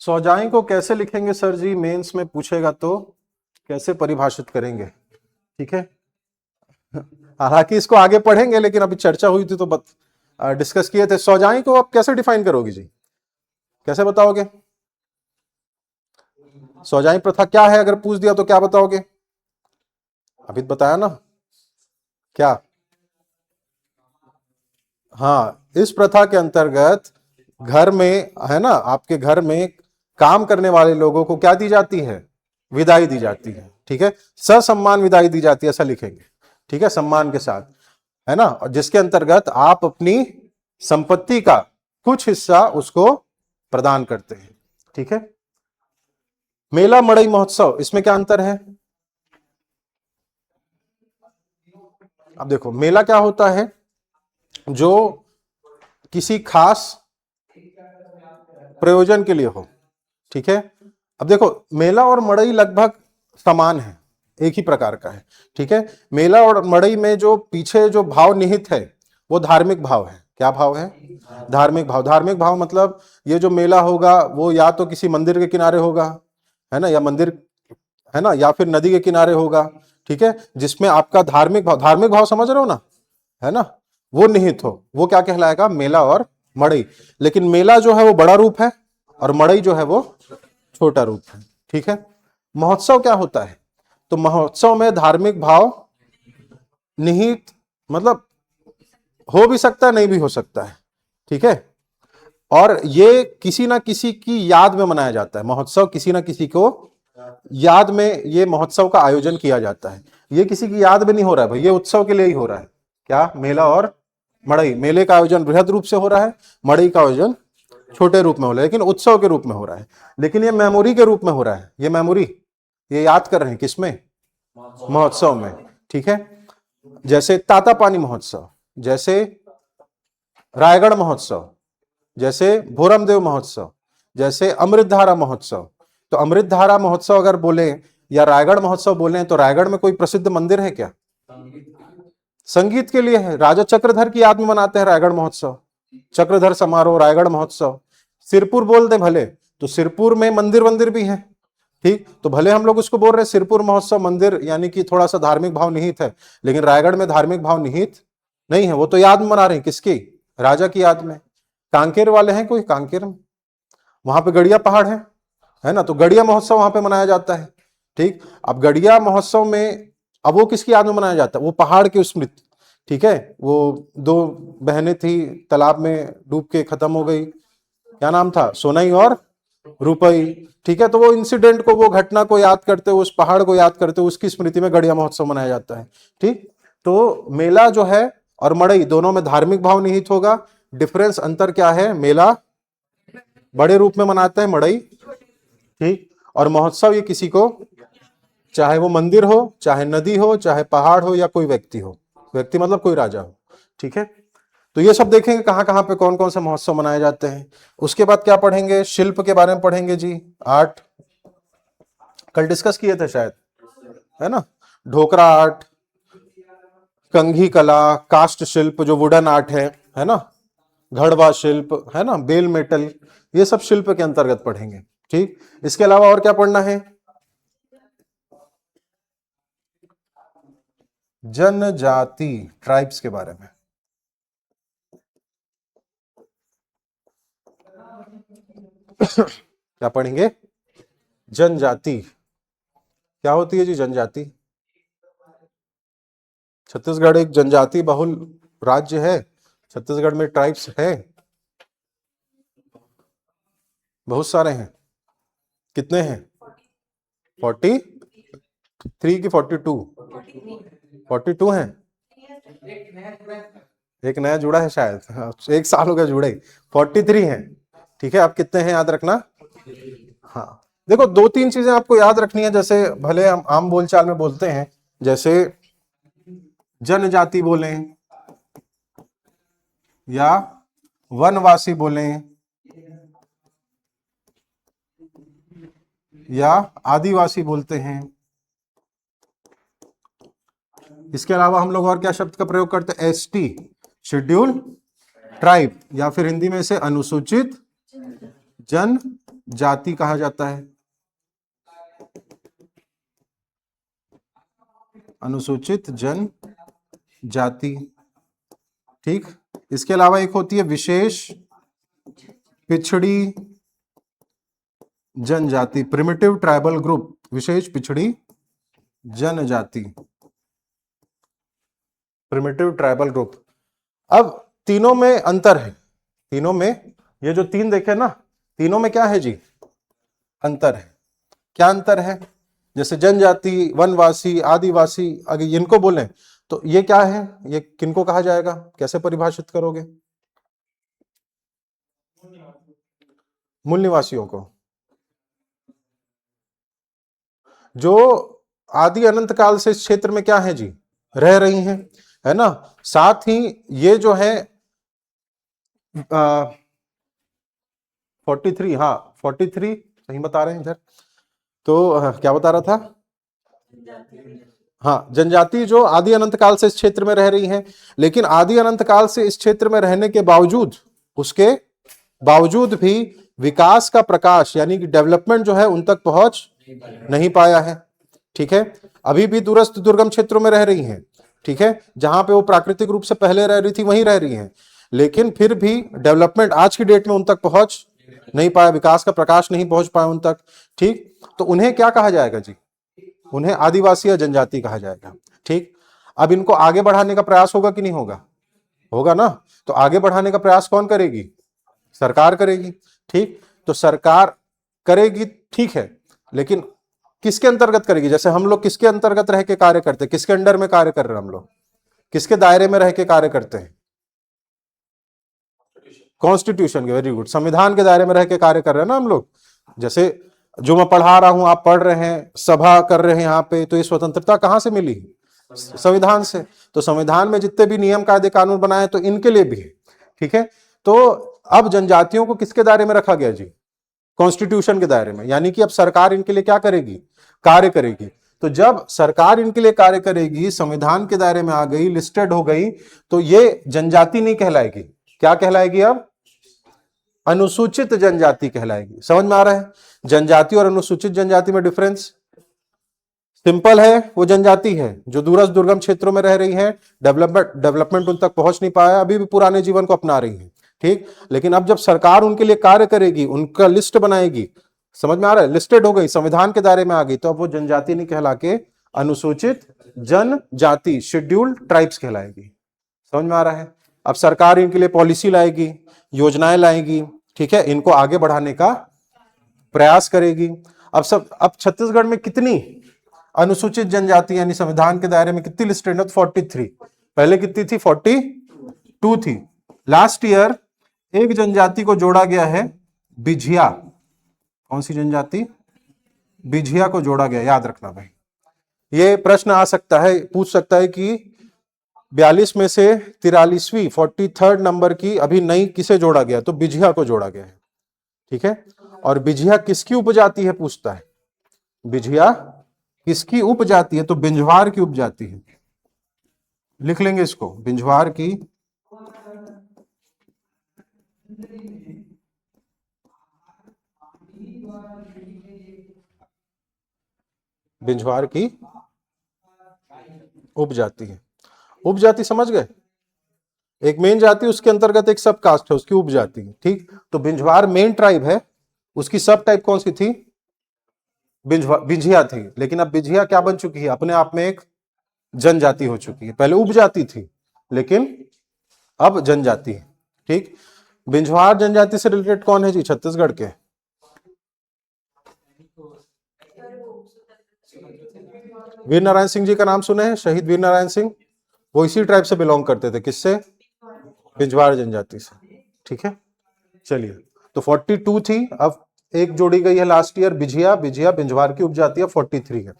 Speaker 1: सौजाई को कैसे लिखेंगे सर जी, मेंस में पूछेगा तो कैसे परिभाषित करेंगे? ठीक है, हालांकि इसको आगे पढ़ेंगे, लेकिन अभी चर्चा हुई थी तो डिस्कस किए थे। सौजाई को आप कैसे डिफाइन करोगे जी, कैसे बताओगे? सौजाई प्रथा क्या है अगर पूछ दिया तो क्या बताओगे? अभी तो बताया ना क्या। हाँ, इस प्रथा के अंतर्गत घर में, है ना, आपके घर में काम करने वाले लोगों को क्या दी जाती है? विदाई दी जाती है। ठीक है, ससम्मान विदाई दी जाती है, ऐसा लिखेंगे। ठीक है, सम्मान के साथ, है ना। और जिसके अंतर्गत आप अपनी संपत्ति का कुछ हिस्सा उसको प्रदान करते हैं। ठीक है, मेला, मड़ई, महोत्सव, इसमें क्या अंतर है? अब देखो, मेला क्या होता है, जो किसी खास प्रयोजन के लिए हो। ठीक है, अब देखो मेला और मड़ई लगभग समान है, एक ही प्रकार का है। ठीक है, मेला और मड़ई में जो पीछे जो भाव निहित है वो धार्मिक भाव है। क्या भाव है? धार्मिक भाव। धार्मिक भाव मतलब ये जो मेला होगा वो या तो किसी मंदिर के किनारे होगा, है ना, या मंदिर, है ना, या फिर नदी के किनारे होगा। ठीक है, जिसमें आपका धार्मिक भाव, धार्मिक भाव समझ रहे हो ना, है ना, वो निहित हो, वो क्या कहलाएगा? मेला और मड़ई। लेकिन मेला जो है वो बड़ा रूप है और मड़ई जो है वो छोटा रूप है। ठीक है, महोत्सव क्या होता है? तो महोत्सव में धार्मिक भाव निहित, मतलब हो भी सकता है, नहीं भी हो सकता है। ठीक है, और ये किसी ना किसी की याद में मनाया जाता है महोत्सव, किसी ना किसी को याद में ये महोत्सव का आयोजन किया जाता है। ये किसी की याद में नहीं हो रहा है भाई, ये उत्सव के लिए ही हो रहा है। क्या? मेला और मड़ई। मेले का आयोजन बृहद रूप से हो रहा है, मड़ई का आयोजन छोटे रूप में हो रहा है, लेकिन उत्सव के रूप में हो रहा है। लेकिन ये मेमोरी के रूप में हो रहा है, ये मेमोरी, ये याद कर रहे हैं किसमें? महोत्सव में। ठीक है, जैसे ताता पानी महोत्सव, जैसे रायगढ़ महोत्सव, जैसे भोरमदेव महोत्सव, जैसे अमृतधारा महोत्सव। तो अमृतधारा महोत्सव अगर बोले या रायगढ़ महोत्सव बोले तो रायगढ़ में कोई प्रसिद्ध मंदिर है क्या? संगीत के लिए है, राजा चक्रधर की याद में मनाते हैं रायगढ़ महोत्सव, चक्रधर समारोह, रायगढ़ महोत्सव। सिरपुर बोल दे भले तो सिरपुर में मंदिर वंदिर भी है। ठीक, तो भले हम लोग उसको बोल रहे हैं सिरपुर महोत्सव मंदिर, यानी कि थोड़ा सा धार्मिक भाव निहित है, लेकिन रायगढ़ में धार्मिक भाव निहित नहीं है, वो तो याद में मना रहे हैं, किसकी? राजा की याद में। कांकेर वाले हैं कोई कांकेर में, वहां पे गड़िया पहाड़ है ना, तो गड़िया महोत्सव वहां पे मनाया जाता है। ठीक, अब गड़िया महोत्सव में अब वो किसकी याद में मनाया जाता है? वो पहाड़ की स्मृति। ठीक है, वो दो बहनें थी, तालाब में डूब के खत्म हो गई, क्या नाम था? सोनई और रुपई। ठीक है, तो वो इंसिडेंट को, वो घटना को याद करते हुए, उस पहाड़ को याद करते हुए उसकी स्मृति में गड़िया महोत्सव मनाया जाता है। ठीक, तो मेला जो है और मड़ई दोनों में धार्मिक भाव निहित होगा। डिफरेंस, अंतर क्या है? मेला बड़े रूप में मनाते हैं, मड़ई ठीक, और महोत्सव ये किसी को, चाहे वो मंदिर हो, चाहे नदी हो, चाहे पहाड़ हो, या कोई व्यक्ति हो, व्यक्ति मतलब कोई राजा हो। ठीक है, तो तो ये सब देखेंगे कहाँ कहाँ पे कौन कौन से महोत्सव मनाए जाते हैं। उसके बाद क्या पढ़ेंगे, शिल्प के बारे में पढ़ेंगे जी, आर्ट कल डिस्कस किए थे शायद, है ना, ढोकरा आर्ट, कंघी कला, कास्ट शिल्प जो वुडन आर्ट है ना, घड़वा शिल्प, है ना, बेल मेटल, ये सब शिल्प के अंतर्गत पढ़ेंगे। ठीक, इसके अलावा और क्या पढ़ना है, जनजाति ट्राइब्स के बारे में। क्या पढ़ेंगे, जनजाति। क्या होती है जी जनजाति? छत्तीसगढ़ एक जनजाति बहुल राज्य है, छत्तीसगढ़ में ट्राइब्स है, बहुत सारे हैं। कितने हैं, 43 की 42? 42 हैं। एक नया जुड़ा है शायद, एक साल हो गया जुड़े, 43 हैं। ठीक है, आप कितने हैं याद रखना। हाँ, देखो दो तीन चीजें आपको याद रखनी है, जैसे भले हम आम बोलचाल में बोलते हैं, जैसे जनजाति बोलें या वनवासी बोलें या आदिवासी बोलते हैं। इसके अलावा हम लोग और क्या शब्द का प्रयोग करते हैं, एसटी शेड्यूल ट्राइब, या फिर हिंदी में इसे अनुसूचित जनजाति कहा जाता है, अनुसूचित जनजाति। ठीक, इसके अलावा एक होती है विशेष पिछड़ी जनजाति, प्रिमिटिव ट्राइबल ग्रुप, विशेष पिछड़ी जनजाति, प्रिमिटिव ट्राइबल ग्रुप। अब तीनों में अंतर है, तीनों में ये जो तीन देखे ना, तीनों में क्या है जी, अंतर है। क्या अंतर है, जैसे जनजाति, वनवासी, आदिवासी, अगर इनको बोलें तो ये क्या है, ये किनको कहा जाएगा, कैसे परिभाषित करोगे? मूल निवासियों को, जो आदि अनंत काल से इस क्षेत्र में क्या है जी, रह रही हैं, है ना। साथ ही ये जो है 43, हाँ 43 सही बता रहे हैं इधर, तो क्या बता रहा था, हाँ जनजाति जो आदि अनंत काल से इस क्षेत्र में रह रही हैं, लेकिन आदि अनंत काल से इस क्षेत्र में रहने के बावजूद, उसके बावजूद भी विकास का प्रकाश यानी कि डेवलपमेंट जो है उन तक पहुंच नहीं पाया है। ठीक है, अभी भी दूरस्थ दुर्गम क्षेत्रों में रह रही हैं, ठीक है, जहां पे वो प्राकृतिक रूप से पहले रह रही थी वहीं रह रही हैं, लेकिन फिर भी डेवलपमेंट आज की डेट में उन तक पहुंच नहीं पाया, विकास का प्रकाश नहीं पहुंच पाया उन तक। ठीक, तो उन्हें क्या कहा जाएगा जी, उन्हें आदिवासी या जनजाति कहा जाएगा। ठीक, अब इनको आगे बढ़ाने का प्रयास होगा कि नहीं होगा, होगा ना। तो आगे बढ़ाने का प्रयास कौन करेगी, सरकार करेगी। ठीक, तो सरकार करेगी, ठीक है, लेकिन किसके अंतर्गत करेगी, जैसे हम लोग किसके अंतर्गत रह के कार्य करते हैं, किसके अंडर में कार्य कर रहे हैं हम लोग, किसके दायरे में रह के कार्य करते हैं, कॉन्स्टिट्यूशन के, वेरी गुड, संविधान के दायरे में रह के कार्य कर रहे हैं ना हम लोग। जैसे जो मैं पढ़ा रहा हूं, आप पढ़ रहे हैं, सभा कर रहे हैं यहाँ पे, तो ये स्वतंत्रता कहां से मिली, संविधान से। तो संविधान में जितने भी नियम कायदे कानून बनाए तो इनके लिए भी है। ठीक है, तो अब जनजातियों को किसके दायरे में रखा गया जी, कॉन्स्टिट्यूशन के दायरे में, यानी कि अब सरकार इनके लिए क्या करेगी, कार्य करेगी। तो जब सरकार इनके लिए कार्य करेगी, संविधान के दायरे में आ गई, लिस्टेड हो गई, तो ये जनजाति नहीं कहलाएगी, क्या कहलाएगी, अब अनुसूचित जनजाति कहलाएगी। समझ में आ रहा है, जनजाति और अनुसूचित जनजाति में डिफरेंस सिंपल है। वो जनजाति है जो दूरस्थ दुर्गम क्षेत्रों में रह रही है, डेवलपमेंट उन तक पहुंच नहीं पाया, अभी भी पुराने जीवन को अपना रही है। ठीक, लेकिन अब जब सरकार उनके लिए कार्य करेगी, उनका लिस्ट बनाएगी, समझ में आ रहा है, लिस्टेड हो गई, संविधान के दायरे में आ गई, तो अब वो जनजाति नहीं कहला के अनुसूचित जनजाति, शेड्यूल्ड ट्राइब्स कहलाएगी। समझ में आ रहा है। अब सरकार इनके लिए पॉलिसी लाएगी, योजनाएं लाएगी, ठीक है, इनको आगे बढ़ाने का प्रयास करेगी। अब छत्तीसगढ़ में कितनी अनुसूचित जनजाति यानी संविधान के दायरे में कितनी लिस्टेड है, 43, पहले कितनी थी, 42 थी। लास्ट ईयर एक जनजाति को जोड़ा गया है, बिझिया। कौन सी जनजाति, बिझिया को जोड़ा गया, याद रखना भाई। ये प्रश्न आ सकता है, पूछ सकता है कि 42 में से 43वीं 43rd नंबर की अभी नई किसे जोड़ा गया, तो बिझिया को जोड़ा गया है। ठीक है, और बिझिया किसकी उपजाति है पूछता है, बिझिया किसकी उपजाति है, तो बिंझवार की उपजाति है। लिख लेंगे इसको, बिंझवार की बिंझवार की उपजाति है। उपजाति समझ गए, एक मेन जाति उसके अंतर्गत एक सब कास्ट है, उसकी उपजाति है। ठीक, तो बिंझवार मेन ट्राइब है, उसकी सब टाइप कौन सी थी, बिझिया थी। लेकिन अब बिझिया क्या बन चुकी है, अपने आप में एक जनजाति हो चुकी है। पहले उपजाति थी लेकिन अब जनजाति है। ठीक, बिंझवार जनजाति से रिलेटेड कौन है जी छत्तीसगढ़ के, वीर नारायण सिंह जी का नाम सुने हैं, शहीद वीर नारायण सिंह, वो इसी ट्राइब से बिलोंग करते थे, किससे, बिंझवार जनजाति से। ठीक है, चलिए, तो 42 थी, अब एक जोड़ी गई है लास्ट ईयर, बिझिया, बिझिया बिंझवार की उपजाति, 43 है।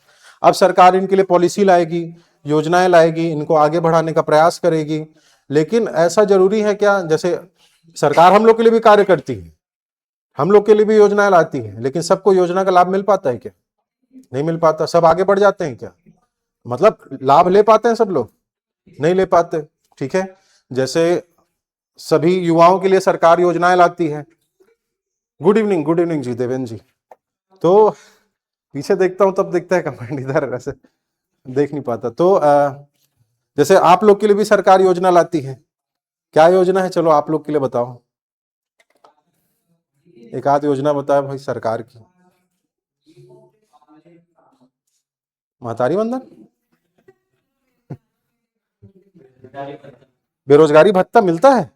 Speaker 1: अब सरकार इनके लिए पॉलिसी लाएगी, योजनाएं लाएगी, इनको आगे बढ़ाने का प्रयास करेगी। लेकिन ऐसा जरूरी है क्या, जैसे सरकार हम लोग के लिए भी कार्य करती है, हम लोग के लिए भी योजनाएं लाती है, लेकिन सबको योजना का लाभ मिल पाता है क्या, नहीं मिल पाता। सब आगे बढ़ जाते हैं क्या, मतलब लाभ ले पाते हैं सब लोग, नहीं ले पाते। ठीक है, जैसे सभी युवाओं के लिए सरकार योजनाएं लाती है। गुड इवनिंग जी देवेंद्र जी। तो पीछे देखता हूं तब दिखता है कमेंट, इधर ऐसे देख नहीं पाता। तो जैसे आप लोग के लिए भी सरकार योजना लाती है, क्या योजना है, चलो आप लोग के लिए बताओ, एक आध योजना बताओ भाई सरकार की। महतारी वंदन, बेरोजगारी भत्ता मिलता है,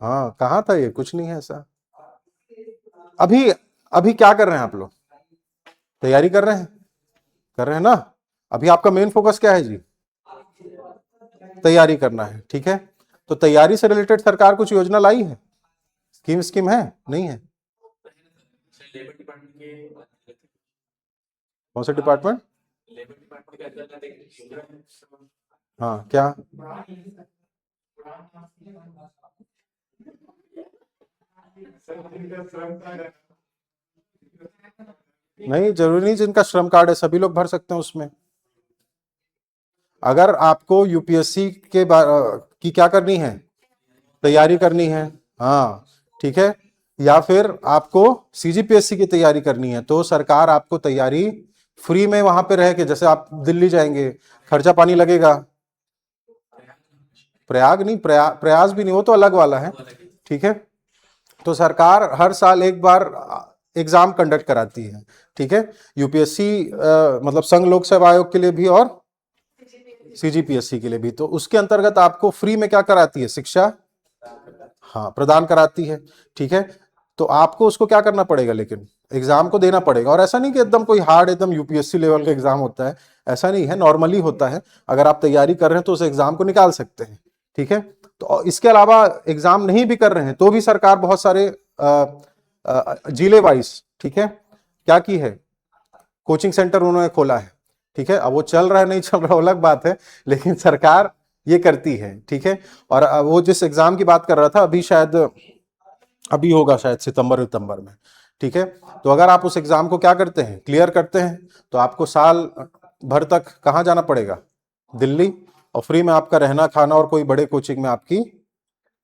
Speaker 1: हाँ कहाँ था ये, कुछ नहीं है ऐसा। अभी अभी क्या कर रहे हैं आप लोग, तैयारी कर रहे हैं, कर रहे हैं ना। अभी आपका मेन फोकस क्या है जी, तैयारी करना है। ठीक है, तो तैयारी से रिलेटेड सरकार कुछ योजना लाई है, स्कीम है, नहीं है, कौन सा डिपार्टमेंट, हाँ क्या, नहीं जरूरी नहीं, जिनका श्रम कार्ड है सभी लोग भर सकते हैं उसमें। अगर आपको यूपीएससी के की क्या करनी है, तैयारी करनी है, हाँ ठीक है, या फिर आपको सीजीपीएससी की तैयारी करनी है, तो सरकार आपको तैयारी फ्री में वहां पे रह के, जैसे आप दिल्ली जाएंगे खर्चा पानी लगेगा, प्रयाग नहीं, प्रयास भी नहीं, वो तो अलग वाला है। ठीक है, तो सरकार हर साल एक बार एग्जाम कंडक्ट कराती है। ठीक है, यूपीएससी मतलब संघ लोक सेवा आयोग के लिए भी और सीजीपीएससी के लिए भी। तो उसके अंतर्गत आपको फ्री में क्या कराती है, शिक्षा हाँ प्रदान कराती है। ठीक है, तो आपको उसको क्या करना पड़ेगा, लेकिन एग्जाम को देना पड़ेगा। और ऐसा नहीं कि एकदम कोई हार्ड एकदम यूपीएससी लेवल का एग्जाम होता है, ऐसा नहीं है, नॉर्मली होता है। अगर आप तैयारी कर रहे हैं तो उस एग्जाम को निकाल सकते हैं। ठीक है, तो इसके अलावा एग्जाम नहीं भी कर रहे हैं तो भी सरकार बहुत सारे जिले वाइज, ठीक है, क्या की है, कोचिंग सेंटर उन्होंने खोला है। ठीक है, अब वो चल रहा है नहीं चल रहा अलग बात है, लेकिन सरकार ये करती है। ठीक है, और वो जिस एग्जाम की बात कर रहा था, अभी शायद अभी होगा शायद सितंबर में। ठीक है, तो अगर आप उस एग्जाम को क्या करते हैं, क्लियर करते हैं, तो आपको साल भर तक कहाँ जाना पड़ेगा, दिल्ली, और फ्री में आपका रहना खाना और कोई बड़े कोचिंग में आपकी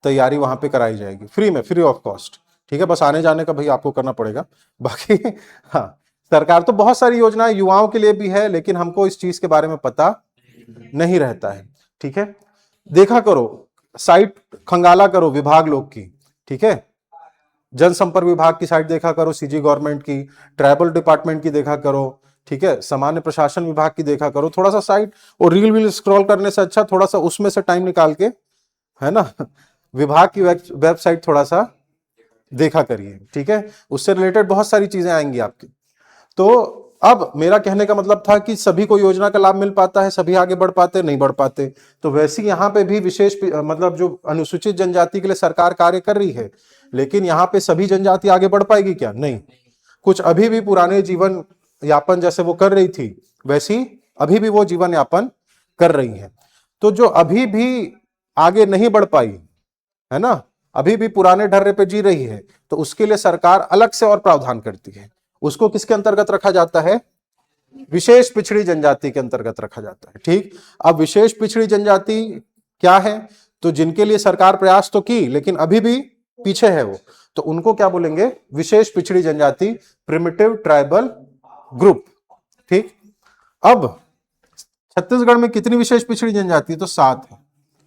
Speaker 1: तैयारी वहां पे कराई जाएगी, फ्री में, फ्री ऑफ कॉस्ट। ठीक है, बस आने जाने का भाई आपको करना पड़ेगा, बाकी हाँ सरकार तो बहुत सारी योजनाएं युवाओं के लिए भी है, लेकिन हमको इस चीज के बारे में पता नहीं रहता है। ठीक है, देखा करो, साइट खंगाला करो विभाग लोग की। ठीक है, जनसंपर्क विभाग की साइट देखा करो, सीजी गवर्नमेंट की, ट्राइबल डिपार्टमेंट की देखा करो। ठीक है, सामान्य प्रशासन विभाग की देखा करो, थोड़ा सा साइट और रील स्क्रॉल करने से अच्छा थोड़ा सा उसमें से टाइम निकाल के, है ना, विभाग की वेबसाइट थोड़ा सा देखा करिए। ठीक है, उससे रिलेटेड बहुत सारी चीजें आएंगी आपकी। तो अब मेरा कहने का मतलब था कि सभी को योजना का लाभ मिल पाता है, सभी आगे बढ़ पाते, नहीं बढ़ पाते। तो वैसे यहाँ पे भी विशेष मतलब जो अनुसूचित जनजाति के लिए सरकार कार्य कर रही है, लेकिन यहाँ पे सभी जनजाति आगे बढ़ पाएगी क्या, नहीं, कुछ अभी भी पुराने जीवन यापन जैसे वो कर रही थी वैसी अभी भी वो जीवन यापन कर रही हैं। तो जो अभी भी आगे नहीं बढ़ पाई है ना, अभी भी पुराने ढर्रे पे जी रही है, तो उसके लिए सरकार अलग से और प्रावधान करती है। उसको किसके अंतर्गत रखा जाता है? विशेष पिछड़ी जनजाति के अंतर्गत रखा जाता है। ठीक, अब विशेष पिछड़ी जनजाति क्या है? तो जिनके लिए सरकार प्रयास तो की लेकिन अभी भी पीछे है वो, तो उनको क्या बोलेंगे? विशेष पिछड़ी जनजाति, प्रिमिटिव ट्राइबल ग्रुप। ठीक, अब छत्तीसगढ़ में कितनी विशेष पिछड़ी जनजाति? तो 7 है।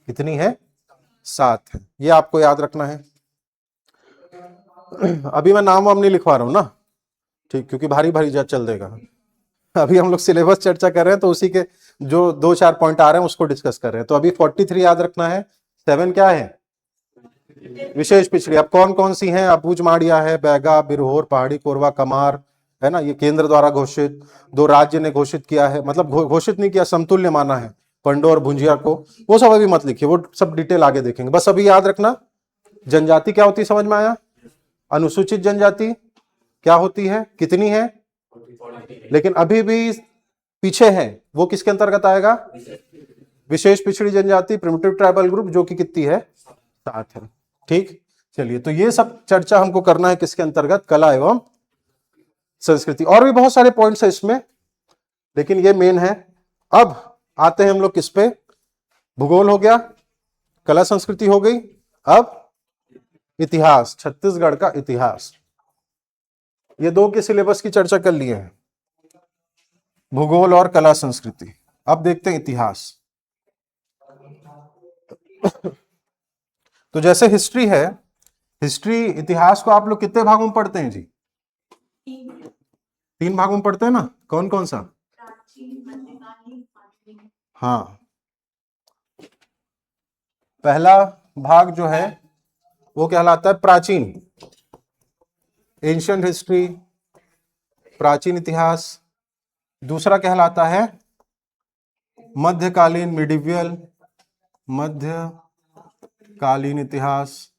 Speaker 1: कितनी है? 7 है। ये आपको याद रखना है। अभी मैं नाम वाम नहीं लिखवा रहा हूं ना, ठीक, क्योंकि भारी भारी चल देगा। अभी हम लोग सिलेबस चर्चा कर रहे हैं, तो उसी के जो 2-4 पॉइंट आ रहे हैं उसको डिस्कस कर रहे हैं। तो अभी 43 याद रखना है। 7 क्या है? विशेष पिछड़ी। अब कौन कौन सी हैं? अबूझ माड़िया है, बैगा, बिरहोर, पहाड़ी कोरवा, कमार, है ना, ये केंद्र द्वारा घोषित। 2 राज्य ने घोषित किया है, मतलब घोषित नहीं किया, समतुल्य माना है, पंडो और भुंजिया को। वो सब अभी मत लिखिए, वो सब डिटेल आगे देखेंगे। बस अभी याद रखना जनजाति क्या होती है, समझ में आया? अनुसूचित जनजाति क्या होती है, कितनी है, लेकिन अभी भी पीछे है, वो किसके अंतर्गत आएगा? विशेष पिछड़ी जनजाति, प्रिमिटिव ट्राइबल ग्रुप, जो कि कितनी है? 7 है। ठीक, चलिए, तो ये सब चर्चा हमको करना है किसके अंतर्गत? कला एवं संस्कृति। और भी बहुत सारे पॉइंट्स है इसमें, लेकिन ये मेन है। अब आते हैं हम लोग किस पे? भूगोल हो गया, कला संस्कृति हो गई, अब इतिहास, छत्तीसगढ़ का इतिहास। ये 2 के सिलेबस की चर्चा कर लिए हैं, भूगोल और कला संस्कृति। अब देखते हैं इतिहास। तो जैसे हिस्ट्री है, हिस्ट्री, इतिहास को आप लोग कितने भागों में पढ़ते हैं जी? 3 भागों में पढ़ते हैं ना। कौन कौन सा? हाँ, पहला भाग जो है वो कहलाता है प्राचीन, एंशिएंट हिस्ट्री, प्राचीन इतिहास। दूसरा कहलाता है मध्यकालीन, मिडिवियल, मध्यकालीन इतिहास,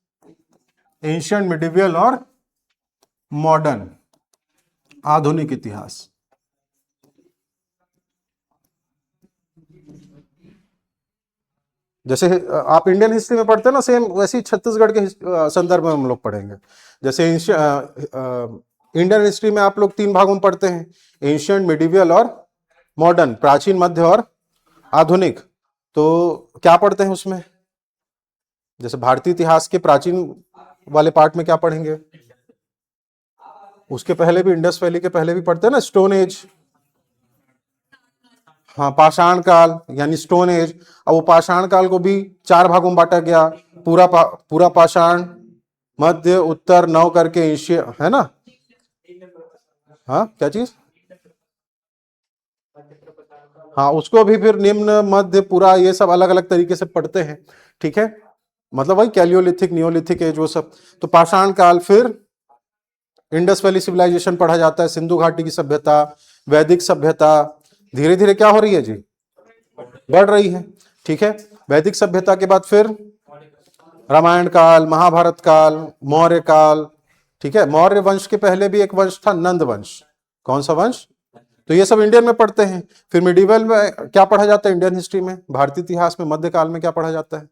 Speaker 1: एंशिएंट, मिडिवियल और मॉडर्न, आधुनिक इतिहास। जैसे आप इंडियन हिस्ट्री में पढ़ते हैं ना, सेम वैसे ही छत्तीसगढ़ के संदर्भ में हम लोग पढ़ेंगे। जैसे इंडियन हिस्ट्री में आप लोग 3 भागों में पढ़ते हैं, एंशिएंट, मिडिवियल और मॉडर्न, प्राचीन, मध्य और आधुनिक। तो क्या पढ़ते हैं उसमें? जैसे भारतीय इतिहास के प्राचीन वाले पार्ट में क्या पढ़ेंगे? उसके पहले भी, इंडस वैली के पहले भी पढ़ते हैं ना, स्टोन एज। हाँ, पाषाण काल यानी स्टोन एज। अब वो पाषाण काल को भी 4 भागों में बांटा गया, पूरा पाषाण, मध्य, उत्तर, नव करके एशिया, है ना। हाँ, क्या चीज? हाँ, उसको भी फिर निम्न, मध्य, पूरा, ये सब अलग अलग तरीके से पढ़ते हैं। ठीक है, मतलब वही कैलियोलिथिक, नियोलिथिक एज, वो सब। तो पाषाण काल, फिर इंडस वैली सिविलाइजेशन पढ़ा जाता है, सिंधु घाटी की सभ्यता, वैदिक सभ्यता। धीरे धीरे क्या हो रही है जी? बढ़ रही है। ठीक है, वैदिक सभ्यता के बाद फिर रामायण काल, महाभारत काल, मौर्य काल। ठीक है, मौर्य वंश के पहले भी एक वंश था, नंद वंश। कौन सा वंश? तो ये सब इंडियन में पढ़ते हैं। फिर मिडिवल में क्या पढ़ा जाता है? इंडियन हिस्ट्री में, भारतीय इतिहास में मध्यकाल में क्या पढ़ा जाता है?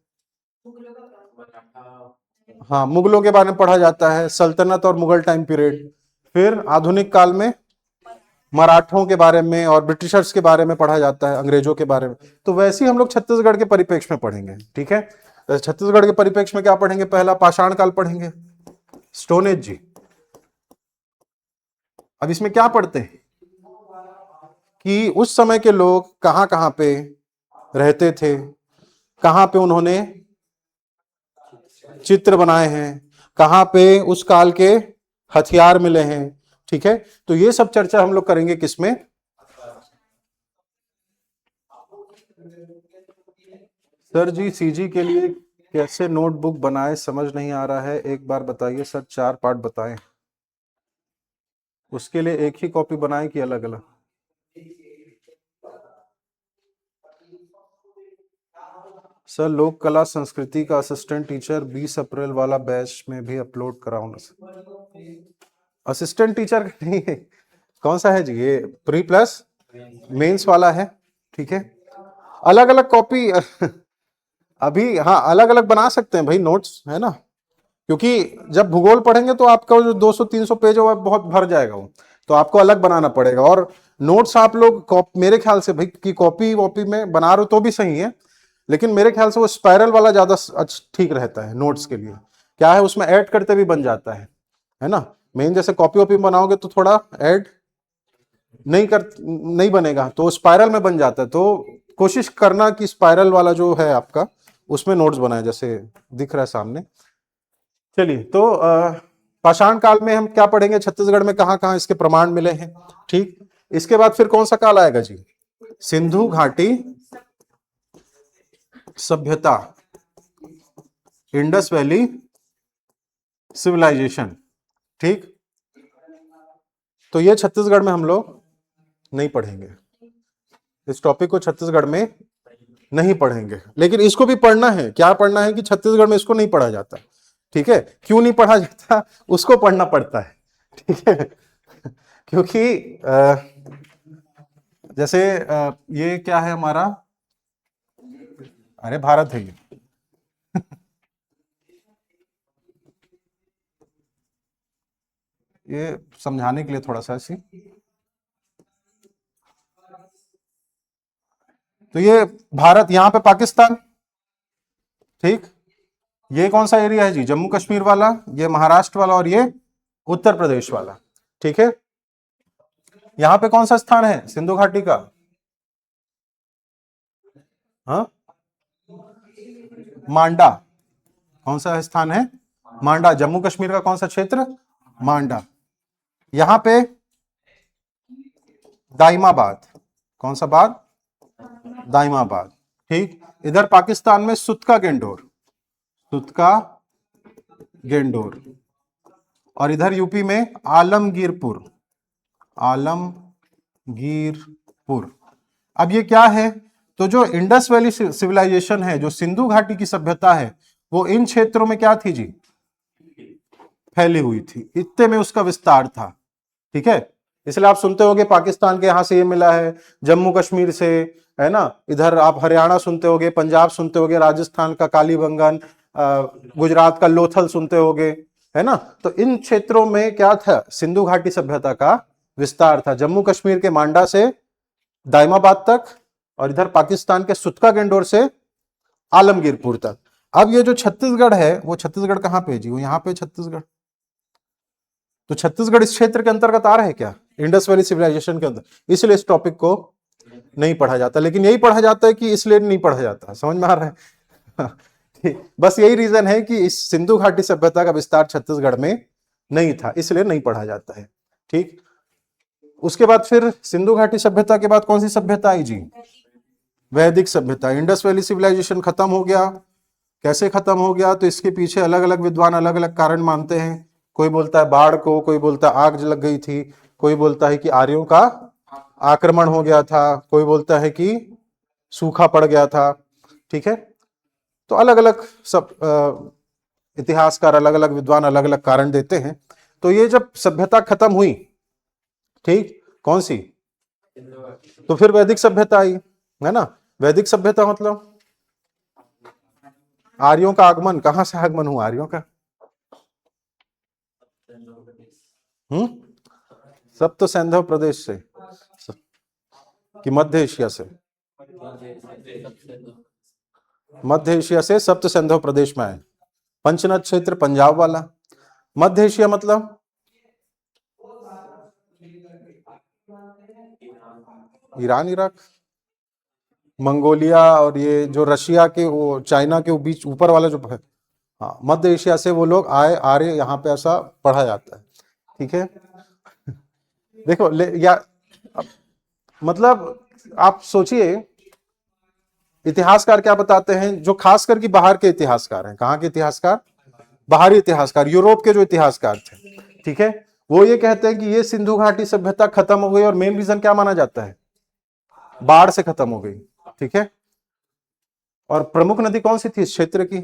Speaker 1: हाँ, मुगलों के बारे में पढ़ा जाता है, सल्तनत और मुगल टाइम पीरियड। फिर आधुनिक काल में मराठों के बारे में और ब्रिटिशर्स के बारे में पढ़ा जाता है, अंग्रेजों के बारे में। तो वैसे ही हम लोग छत्तीसगढ़ के परिप्रेक्ष्य में पढ़ेंगे। ठीक है, तो छत्तीसगढ़ के परिप्रेक्ष्य में क्या पढ़ेंगे? पहला पाषाण काल पढ़ेंगे, स्टोन एज जी। अब इसमें क्या पढ़ते हैं कि उस समय के लोग कहां कहां पे रहते थे, कहां पे उन्होंने चित्र बनाए हैं, कहां पे उस काल के हथियार मिले हैं। ठीक है, तो ये सब चर्चा हम लोग करेंगे किसमें? सर जी, सीजी के लिए कैसे नोटबुक बनाए, समझ नहीं आ रहा है, एक बार बताइए सर। 4 पार्ट बताएं, उसके लिए एक ही कॉपी बनाएं कि अलग अलग? सर, लोक कला संस्कृति का असिस्टेंट टीचर 20 अप्रैल वाला बैच में भी अपलोड कराओ ना सर। असिस्टेंट टीचर नहीं है, कौन सा है जी? ये प्री प्लस मेंस वाला है। ठीक है, अलग अलग कॉपी अभी हाँ अलग अलग बना सकते हैं भाई नोट्स, है ना, क्योंकि जब भूगोल पढ़ेंगे तो आपका जो 200-300 पेज है वो बहुत भर जाएगा, वो तो आपको अलग बनाना पड़ेगा। और नोट्स आप लोग मेरे ख्याल से भाई की कॉपी वॉपी में बना रहे हो तो भी सही है, लेकिन मेरे ख्याल से वो स्पाइरल वाला ज्यादा ठीक रहता है नोट्स के लिए। क्या है उसमें ऐड करते भी बन जाता है ना। मेन जैसे कॉपी वॉपी बनाओगे तो थोड़ा ऐड नहीं बनेगा, तो स्पाइरल में बन जाता है। तो कोशिश करना कि स्पाइरल वाला जो है आपका उसमें नोट्स बनाए, जैसे दिख रहा है सामने। चलिए, तो पाषाण काल में हम क्या पढ़ेंगे, छत्तीसगढ़ में कहां कहां इसके प्रमाण मिले हैं। ठीक, इसके बाद फिर कौन सा काल आएगा जी, सिंधु घाटी सभ्यता, इंडस वैली सिविलाइजेशन। ठीक, तो ये छत्तीसगढ़ में हम लोग नहीं पढ़ेंगे, इस टॉपिक को छत्तीसगढ़ में नहीं पढ़ेंगे, लेकिन इसको भी पढ़ना है। क्या पढ़ना है कि छत्तीसगढ़ में इसको नहीं पढ़ा जाता। ठीक है, क्यों नहीं पढ़ा जाता, उसको पढ़ना पड़ता है। ठीक है, क्योंकि जैसे ये क्या है हमारा, अरे भारत है ये ये समझाने के लिए थोड़ा सा ऐसी, तो ये भारत, यहां पे पाकिस्तान। ठीक, ये कौन सा एरिया है जी, जम्मू कश्मीर वाला, ये महाराष्ट्र वाला, और ये उत्तर प्रदेश वाला। ठीक है, यहां पे कौन सा स्थान है सिंधु घाटी का, हाँ मांडा, कौन सा स्थान है, मांडा। जम्मू कश्मीर का कौन सा क्षेत्र, मांडा। यहां पे दाइमाबाद, कौन सा बाद, दाइमाबाद। ठीक, इधर पाकिस्तान में सुतका गेंडोर, सुतका गेंडोर, और इधर यूपी में आलमगीरपुर, आलमगीरपुर। अब ये क्या है, तो जो इंडस वैली सिविलाइजेशन है, जो सिंधु घाटी की सभ्यता है, वो इन क्षेत्रों में क्या थी जी, फैली हुई थी, इतने में उसका विस्तार था। ठीक है, इसलिए आप सुनते होंगे पाकिस्तान के यहां से ये मिला है, जम्मू कश्मीर से, है ना, इधर आप हरियाणा सुनते होगे, पंजाब सुनते होगे, राजस्थान का कालीबंगन, गुजरात का लोथल सुनते होगे, है ना। तो इन क्षेत्रों में क्या था, सिंधु घाटी सभ्यता का विस्तार था, जम्मू कश्मीर के मांडा से दाइमाबाद तक, और इधर पाकिस्तान के सुतका गेंडोर से आलमगीरपुर तक। अब ये जो छत्तीसगढ़ है, वो छत्तीसगढ़ कहां पे जी, वो यहां पे छत्तीसगढ़, तो छत्तीसगढ़ इस क्षेत्र के अंतर्गत आ रहा है क्या, इंडस वैली सिविलाइजेशन के अंदर, इसलिए इस टॉपिक को नहीं पढ़ा जाता। लेकिन यही पढ़ा जाता है कि इसलिए नहीं पढ़ा जाता, समझ में आ रहा है बस यही रीजन है कि इस सिंधु घाटी सभ्यता का विस्तार छत्तीसगढ़ में नहीं था, इसलिए नहीं पढ़ा जाता है। ठीक, उसके बाद फिर सिंधु घाटी सभ्यता के बाद कौन सी सभ्यता आई जी, वैदिक सभ्यता। इंडस वैली सिविलाइजेशन खत्म हो गया, कैसे खत्म हो गया, तो इसके पीछे अलग अलग विद्वान अलग अलग कारण मानते हैं। कोई बोलता है बाढ़ को, कोई बोलता है आग लग गई थी, कोई बोलता है कि आर्यों का आक्रमण हो गया था, कोई बोलता है कि सूखा पड़ गया था। ठीक है, तो अलग अलग सब इतिहासकार, अलग अलग विद्वान अलग अलग कारण देते हैं। तो ये जब सभ्यता खत्म हुई, ठीक, कौन सी, तो फिर वैदिक सभ्यता आई, है ना। वैदिक सभ्यता मतलब आर्यों का आगमन, कहां से आगमन हुआ आर्यों का, सप्त सैंधव प्रदेश से कि मध्य एशिया से, मध्य एशिया से सप्त सैंधव प्रदेश में आए, पंचनद क्षेत्र पंजाब वाला। मध्य एशिया मतलब ईरान, इराक, मंगोलिया, और ये जो रशिया के, वो चाइना के बीच ऊपर वाला जो है, हाँ, मध्य एशिया से वो लोग आए, आर्य यहाँ पे ऐसा पढ़ा जाता है। ठीक है, देखो या मतलब आप सोचिए, इतिहासकार क्या बताते हैं, जो खास करके बाहर के इतिहासकार हैं, कहाँ के इतिहासकार, बाहरी इतिहासकार, यूरोप के जो इतिहासकार थे, ठीक है, वो ये कहते हैं कि ये सिंधु घाटी सभ्यता खत्म हो गई, और मेन रीजन क्या माना जाता है, बाढ़ से खत्म हो गई। ठीक है, और प्रमुख नदी कौन सी थी इस क्षेत्र की,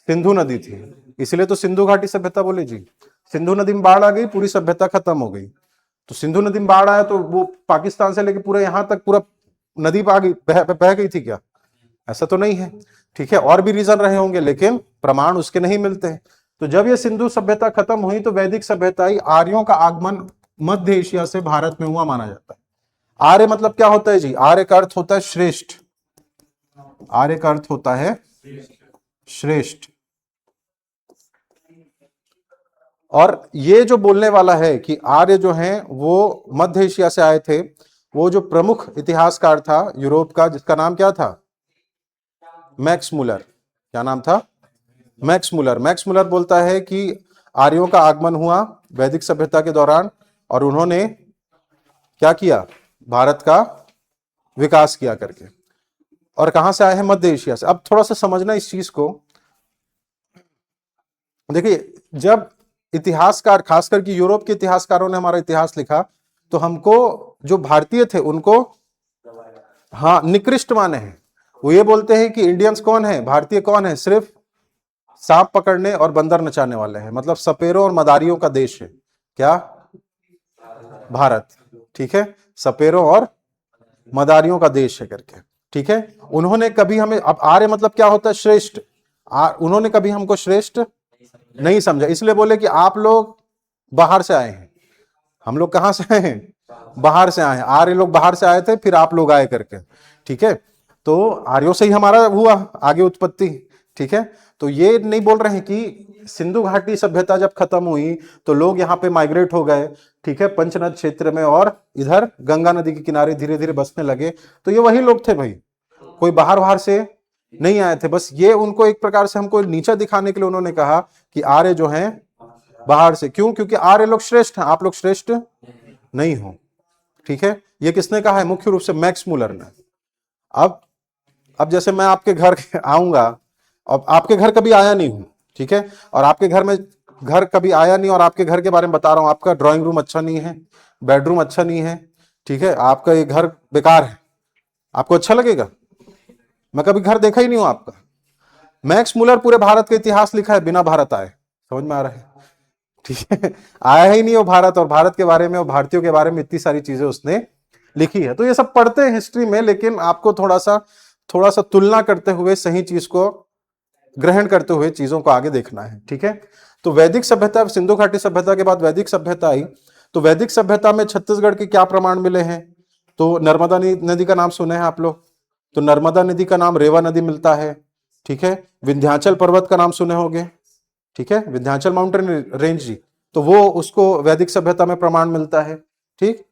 Speaker 1: सिंधु नदी थी, इसलिए तो सिंधु घाटी सभ्यता बोले जी। सिंधु नदी में बाढ़ आ गई, पूरी सभ्यता खत्म हो गई। तो सिंधु नदी में बाढ़ आया तो वो पाकिस्तान से लेके पूरे यहां तक पूरा नदी बह गई थी क्या? ऐसा तो नहीं है। ठीक है, और भी रीजन रहे होंगे लेकिन प्रमाण उसके नहीं मिलते। तो जब ये सिंधु सभ्यता खत्म हुई तो वैदिक सभ्यता ही, आर्यों का आगमन मध्य एशिया से भारत में हुआ माना जाता है। आर्य मतलब क्या होता है जी? आर्य का अर्थ होता है श्रेष्ठ। आर्य का अर्थ होता है श्रेष्ठ। और ये जो बोलने वाला है कि आर्य जो हैं वो मध्य एशिया से आए थे, वो जो प्रमुख इतिहासकार था यूरोप का, जिसका नाम क्या था? Max Muller. क्या नाम था? Max Muller. मैक्स मुलर बोलता है कि आर्यों का आगमन हुआ वैदिक सभ्यता के दौरान और उन्होंने क्या किया? भारत का विकास किया करके। और कहां से आए हैं? मध्य एशिया से। अब थोड़ा सा समझना इस चीज को। देखिए, जब इतिहासकार, खासकर कि यूरोप के इतिहासकारों ने हमारा इतिहास लिखा, तो हमको जो भारतीय थे उनको हाँ निकृष्ट माने हैं। वो ये बोलते हैं कि इंडियंस कौन है, भारतीय कौन है? सिर्फ सांप पकड़ने और बंदर नचाने वाले हैं, मतलब सपेरों और मदारियों का देश है क्या? भारत। ठीक है, सपेरों और मदारियों का देश है करके। ठीक है, उन्होंने कभी हमें, अब आर्य मतलब क्या होता है? श्रेष्ठ। उन्होंने कभी हमको श्रेष्ठ नहीं समझा, इसलिए बोले कि आप लोग बाहर से आए हैं। हम लोग कहां से आए हैं? बाहर से आए हैं। आर्य लोग बाहर से आए थे, फिर आप लोग आए करके। ठीक है, तो आर्यों से ही हमारा हुआ आगे उत्पत्ति। ठीक है, तो ये नहीं बोल रहे हैं कि सिंधु घाटी सभ्यता जब खत्म हुई तो लोग यहाँ पे माइग्रेट हो गए, ठीक है, पंचनद क्षेत्र में, और इधर गंगा नदी के किनारे धीरे धीरे बसने लगे। तो ये वही लोग थे भाई, कोई बाहर बाहर से नहीं आए थे। बस ये उनको एक प्रकार से हमको नीचा दिखाने के लिए उन्होंने कहा कि आर्य जो हैं बाहर से। क्यों? क्योंकि आर्य लोग श्रेष्ठ हैं, आप लोग श्रेष्ठ नहीं हो। ठीक है, ये किसने कहा है? मुख्य रूप से मैक्स मुलर ने। अब जैसे मैं आपके घर आऊंगा, अब आपके घर कभी आया नहीं हूं, ठीक है, और आपके घर कभी आया नहीं, और आपके घर के बारे में बता रहा हूं, आपका ड्राइंग रूम अच्छा नहीं है, बेडरूम अच्छा नहीं है, ठीक है, आपका ये घर बेकार है, आपको अच्छा लगेगा? मैं कभी घर देखा ही नहीं हूं आपका। मैक्स मुलर पूरे भारत का इतिहास लिखा है बिना भारत आए। समझ में आ रहा है? ठीक है, आया ही नहीं वो भारत, और भारत के बारे में और भारतीयों के बारे में इतनी सारी चीजें उसने लिखी है। तो ये सब पढ़ते हैं हिस्ट्री में, लेकिन आपको थोड़ा सा तुलना करते हुए, सही चीज को ग्रहण करते हुए चीजों को आगे देखना है। ठीक है, तो वैदिक सभ्यता, सिंधु घाटी सभ्यता के बाद वैदिक सभ्यता आई। तो वैदिक सभ्यता में छत्तीसगढ़ के क्या प्रमाण मिले हैं? तो नर्मदा नदी का नाम सुने हैं आप लोग? तो नर्मदा नदी का नाम रेवा नदी मिलता है। ठीक है, विंध्याचल पर्वत का नाम सुने होंगे, ठीक है, विंध्याचल माउंटेन रेंज जी, तो वो उसको वैदिक सभ्यता में प्रमाण मिलता है। ठीक,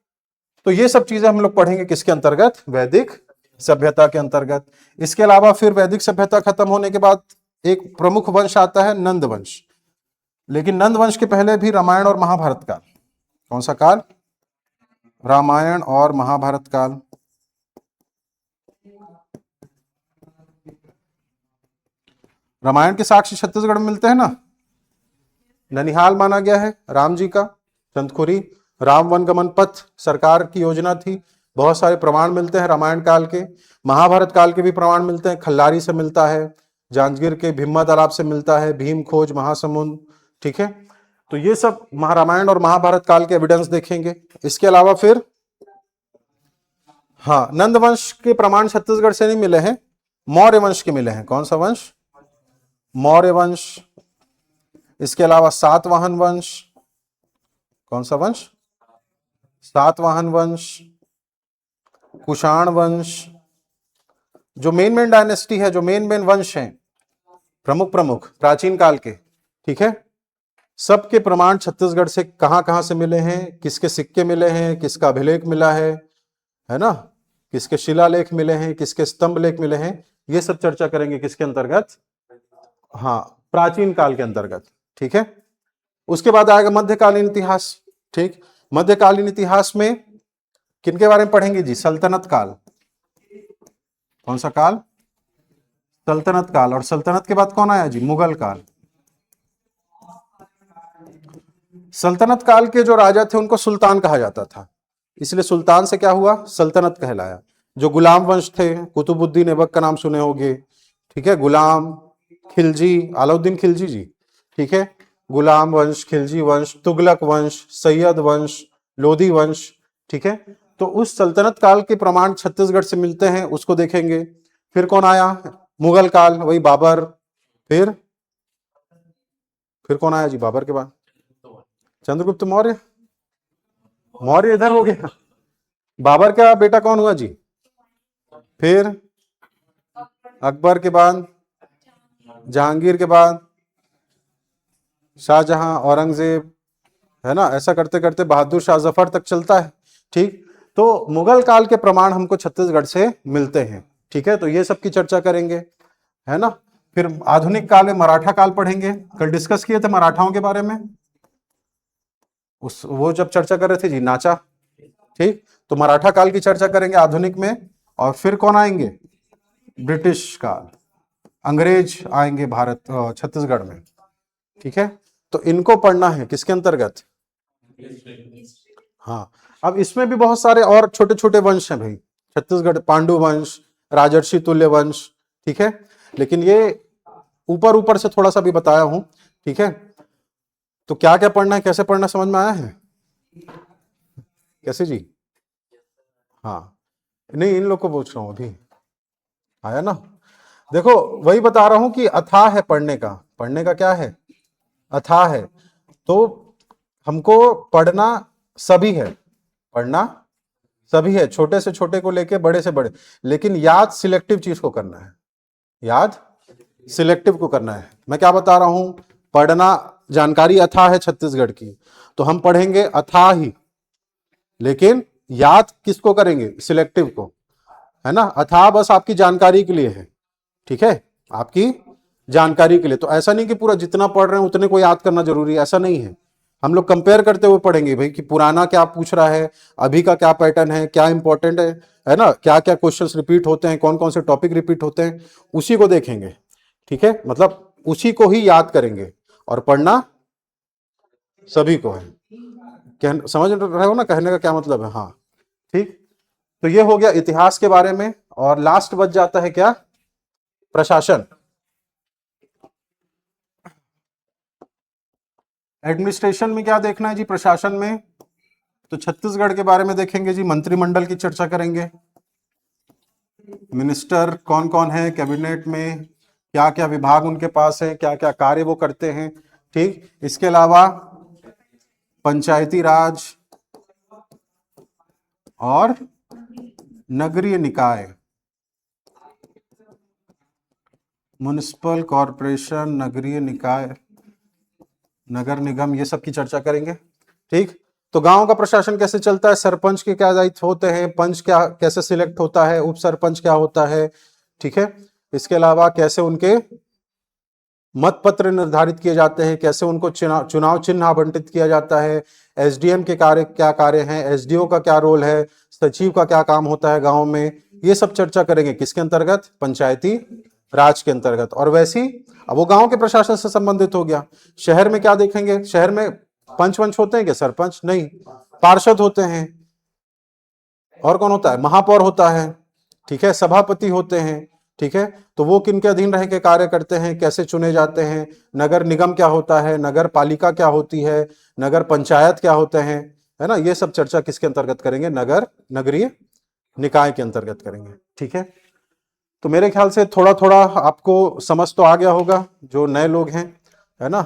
Speaker 1: तो ये सब चीजें हम लोग पढ़ेंगे किसके अंतर्गत? वैदिक सभ्यता के अंतर्गत। इसके अलावा फिर वैदिक सभ्यता खत्म होने के बाद एक प्रमुख वंश आता है, नंद वंश। लेकिन नंद वंश के पहले भी रामायण और महाभारत काल। कौन सा काल? रामायण और महाभारत काल। रामायण के साक्ष्य छत्तीसगढ़ में मिलते हैं ना। ननिहाल माना गया है राम जी का, चंदखुरी, राम वनगमन पथ सरकार की योजना थी। बहुत सारे प्रमाण मिलते हैं रामायण काल के। महाभारत काल के भी प्रमाण मिलते हैं, खल्लारी से मिलता है, जांजगीर के भीमा तालाब से मिलता है, भीम खोज, महासमुंद। ठीक है, तो ये सब रामायण और महाभारत काल के एविडेंस देखेंगे। इसके अलावा फिर हाँ, नंद वंश के प्रमाण छत्तीसगढ़ से नहीं मिले हैं, मौर्य वंश के मिले हैं। कौन सा वंश? मौर्य वंश। इसके अलावा सातवाहन वंश। कौन सा वंश? सातवाहन वंश, कुषाण वंश। जो मेन डायनेस्टी है, जो मेन वंश हैं, प्रमुख प्राचीन काल के, ठीक है, सबके प्रमाण छत्तीसगढ़ से कहां से मिले हैं, किसके सिक्के मिले हैं, किसका अभिलेख मिला है ना, किसके शिलालेख मिले हैं, किसके स्तंभ लेख मिले हैं, ये सब चर्चा करेंगे किसके अंतर्गत? हाँ, प्राचीन काल के अंतर्गत। ठीक है, उसके बाद आएगा मध्यकालीन इतिहास। ठीक, मध्यकालीन इतिहास में किनके बारे में पढ़ेंगे जी? सल्तनत काल। कौन सा काल? सल्तनत काल। और सल्तनत के बाद कौन आया जी? मुगल काल। सल्तनत काल के जो राजा थे उनको सुल्तान कहा जाता था, इसलिए सुल्तान से क्या हुआ? सल्तनत कहलाया। जो गुलाम वंश थे, कुतुबुद्दीन ऐबक का नाम सुने होंगे, ठीक है, गुलाम, खिलजी, अलाउद्दीन खिलजी जी, ठीक है, गुलाम वंश, खिलजी वंश, तुगलक वंश, सैयद वंश, लोधी वंश, ठीक है, तो उस सल्तनत काल के प्रमाण छत्तीसगढ़ से मिलते हैं, उसको देखेंगे। फिर कौन आया? मुगल काल, वही बाबर। फिर कौन आया जी बाबर के बाद? चंद्रगुप्त मौर्य। मौर्य इधर हो गया। बाबर का बेटा कौन हुआ जी? फिर अकबर के बाद जहांगीर के बाद शाहजहां, औरंगजेब, है ना। ऐसा करते करते बहादुर शाह जफर तक चलता है। ठीक, तो मुगल काल के प्रमाण हमको छत्तीसगढ़ से मिलते हैं। ठीक है, तो ये सब की चर्चा करेंगे, है ना। फिर आधुनिक काल में मराठा काल पढ़ेंगे। कल डिस्कस किए थे मराठाओं के बारे में, उस वो जब चर्चा कर रहे थे जी नाचा। ठीक, तो मराठा काल की चर्चा करेंगे आधुनिक में। और फिर कौन आएंगे? ब्रिटिश काल, अंग्रेज आएंगे भारत छत्तीसगढ़ में। ठीक है, तो इनको पढ़ना है किसके अंतर्गत? हाँ, अब इसमें भी बहुत सारे और छोटे छोटे वंश हैं भाई छत्तीसगढ़, पांडु वंश, राजर्षि तुल्य वंश। ठीक है, लेकिन ये ऊपर ऊपर से थोड़ा सा भी बताया हूं। ठीक है, तो क्या क्या पढ़ना है, कैसे पढ़ना, समझ में आया है? कैसे जी? हाँ, नहीं इन लोग को पूछ रहा हूं, अभी आया ना। देखो वही बता रहा हूं कि अथाह है पढ़ने का। पढ़ने का क्या है? अथाह है। तो हमको पढ़ना सभी है, पढ़ना सभी है, छोटे से छोटे को लेके बड़े से बड़े, लेकिन याद सिलेक्टिव चीज को करना है। याद सिलेक्टिव को करना है। मैं क्या बता रहा हूं? पढ़ना, जानकारी अथाह है छत्तीसगढ़ की, तो हम पढ़ेंगे अथाह ही, लेकिन याद किसको करेंगे? सिलेक्टिव को, है ना। अथाह बस आपकी जानकारी के लिए है। ठीक है, आपकी जानकारी के लिए। तो ऐसा नहीं कि पूरा जितना पढ़ रहे हैं उतने को याद करना जरूरी है, ऐसा नहीं है। हम लोग कंपेयर करते हुए पढ़ेंगे भाई कि पुराना क्या पूछ रहा है, अभी का क्या पैटर्न है, क्या इंपॉर्टेंट है ना, क्या क्या क्वेश्चंस रिपीट होते हैं, कौन कौन से टॉपिक रिपीट होते हैं, उसी को देखेंगे। ठीक है, मतलब उसी को ही याद करेंगे, और पढ़ना सभी को है। समझ रहे हो ना कहने का क्या मतलब है? हाँ, ठीक। तो ये हो गया इतिहास के बारे में, और लास्ट बच जाता है क्या? प्रशासन। एडमिनिस्ट्रेशन में क्या देखना है जी? प्रशासन में तो छत्तीसगढ़ के बारे में देखेंगे जी, मंत्रिमंडल की चर्चा करेंगे, मिनिस्टर कौन कौन है, कैबिनेट में क्या क्या विभाग उनके पास है, क्या क्या कार्य वो करते हैं। ठीक, इसके अलावा पंचायती राज और नगरीय निकाय, म्युनिसिपल कॉरपोरेशन, नगरीय निकाय, नगर निगम, ये सब की चर्चा करेंगे। ठीक, तो गांव का प्रशासन कैसे चलता है, सरपंच के क्या दायित्व होते हैं, पंच क्या कैसे सिलेक्ट होता है, उप सरपंच क्या होता है। ठीक है, इसके अलावा कैसे उनके मत पत्र निर्धारित किए जाते हैं, कैसे उनको चुनाव चिन्ह आवंटित किया जाता है, एसडीएम के क्या कार्य हैं, एसडीओ का क्या रोल है, सचिव का क्या काम होता है गांव में, ये सब चर्चा करेंगे किसके अंतर्गत? पंचायती राज के अंतर्गत। और वैसी अब वो गांव के प्रशासन से संबंधित हो गया। शहर में क्या देखेंगे? शहर में पंच वंच होते हैं क्या? सरपंच नहीं, पार्षद होते हैं। और कौन होता है? महापौर होता है। ठीक है, सभापति होते हैं। ठीक है, तो वो किन के अधीन रह के कार्य करते हैं, कैसे चुने जाते हैं, नगर निगम क्या होता है, नगर पालिका क्या होती है, नगर पंचायत क्या होते हैं, है ना। ये सब चर्चा किसके अंतर्गत करेंगे? नगरीय निकाय के अंतर्गत करेंगे। ठीक है, तो मेरे ख्याल से थोड़ा थोड़ा आपको समझ तो आ गया होगा जो नए लोग हैं, है ना,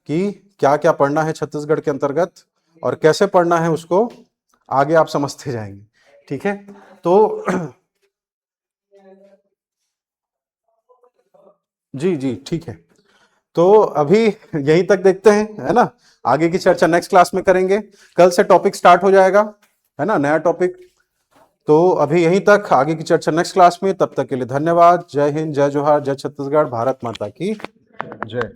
Speaker 1: कि क्या क्या पढ़ना है छत्तीसगढ़ के अंतर्गत और कैसे पढ़ना है, उसको आगे आप समझते जाएंगे। ठीक है, तो जी जी ठीक है, तो अभी यहीं तक देखते हैं, है ना। आगे की चर्चा नेक्स्ट क्लास में करेंगे, कल से टॉपिक स्टार्ट हो जाएगा, है ना, नया टॉपिक। तो अभी यहीं तक, आगे की चर्चा नेक्स्ट क्लास में। तब तक के लिए धन्यवाद। जय हिंद, जय जोहार, जय छत्तीसगढ़, भारत माता की जय।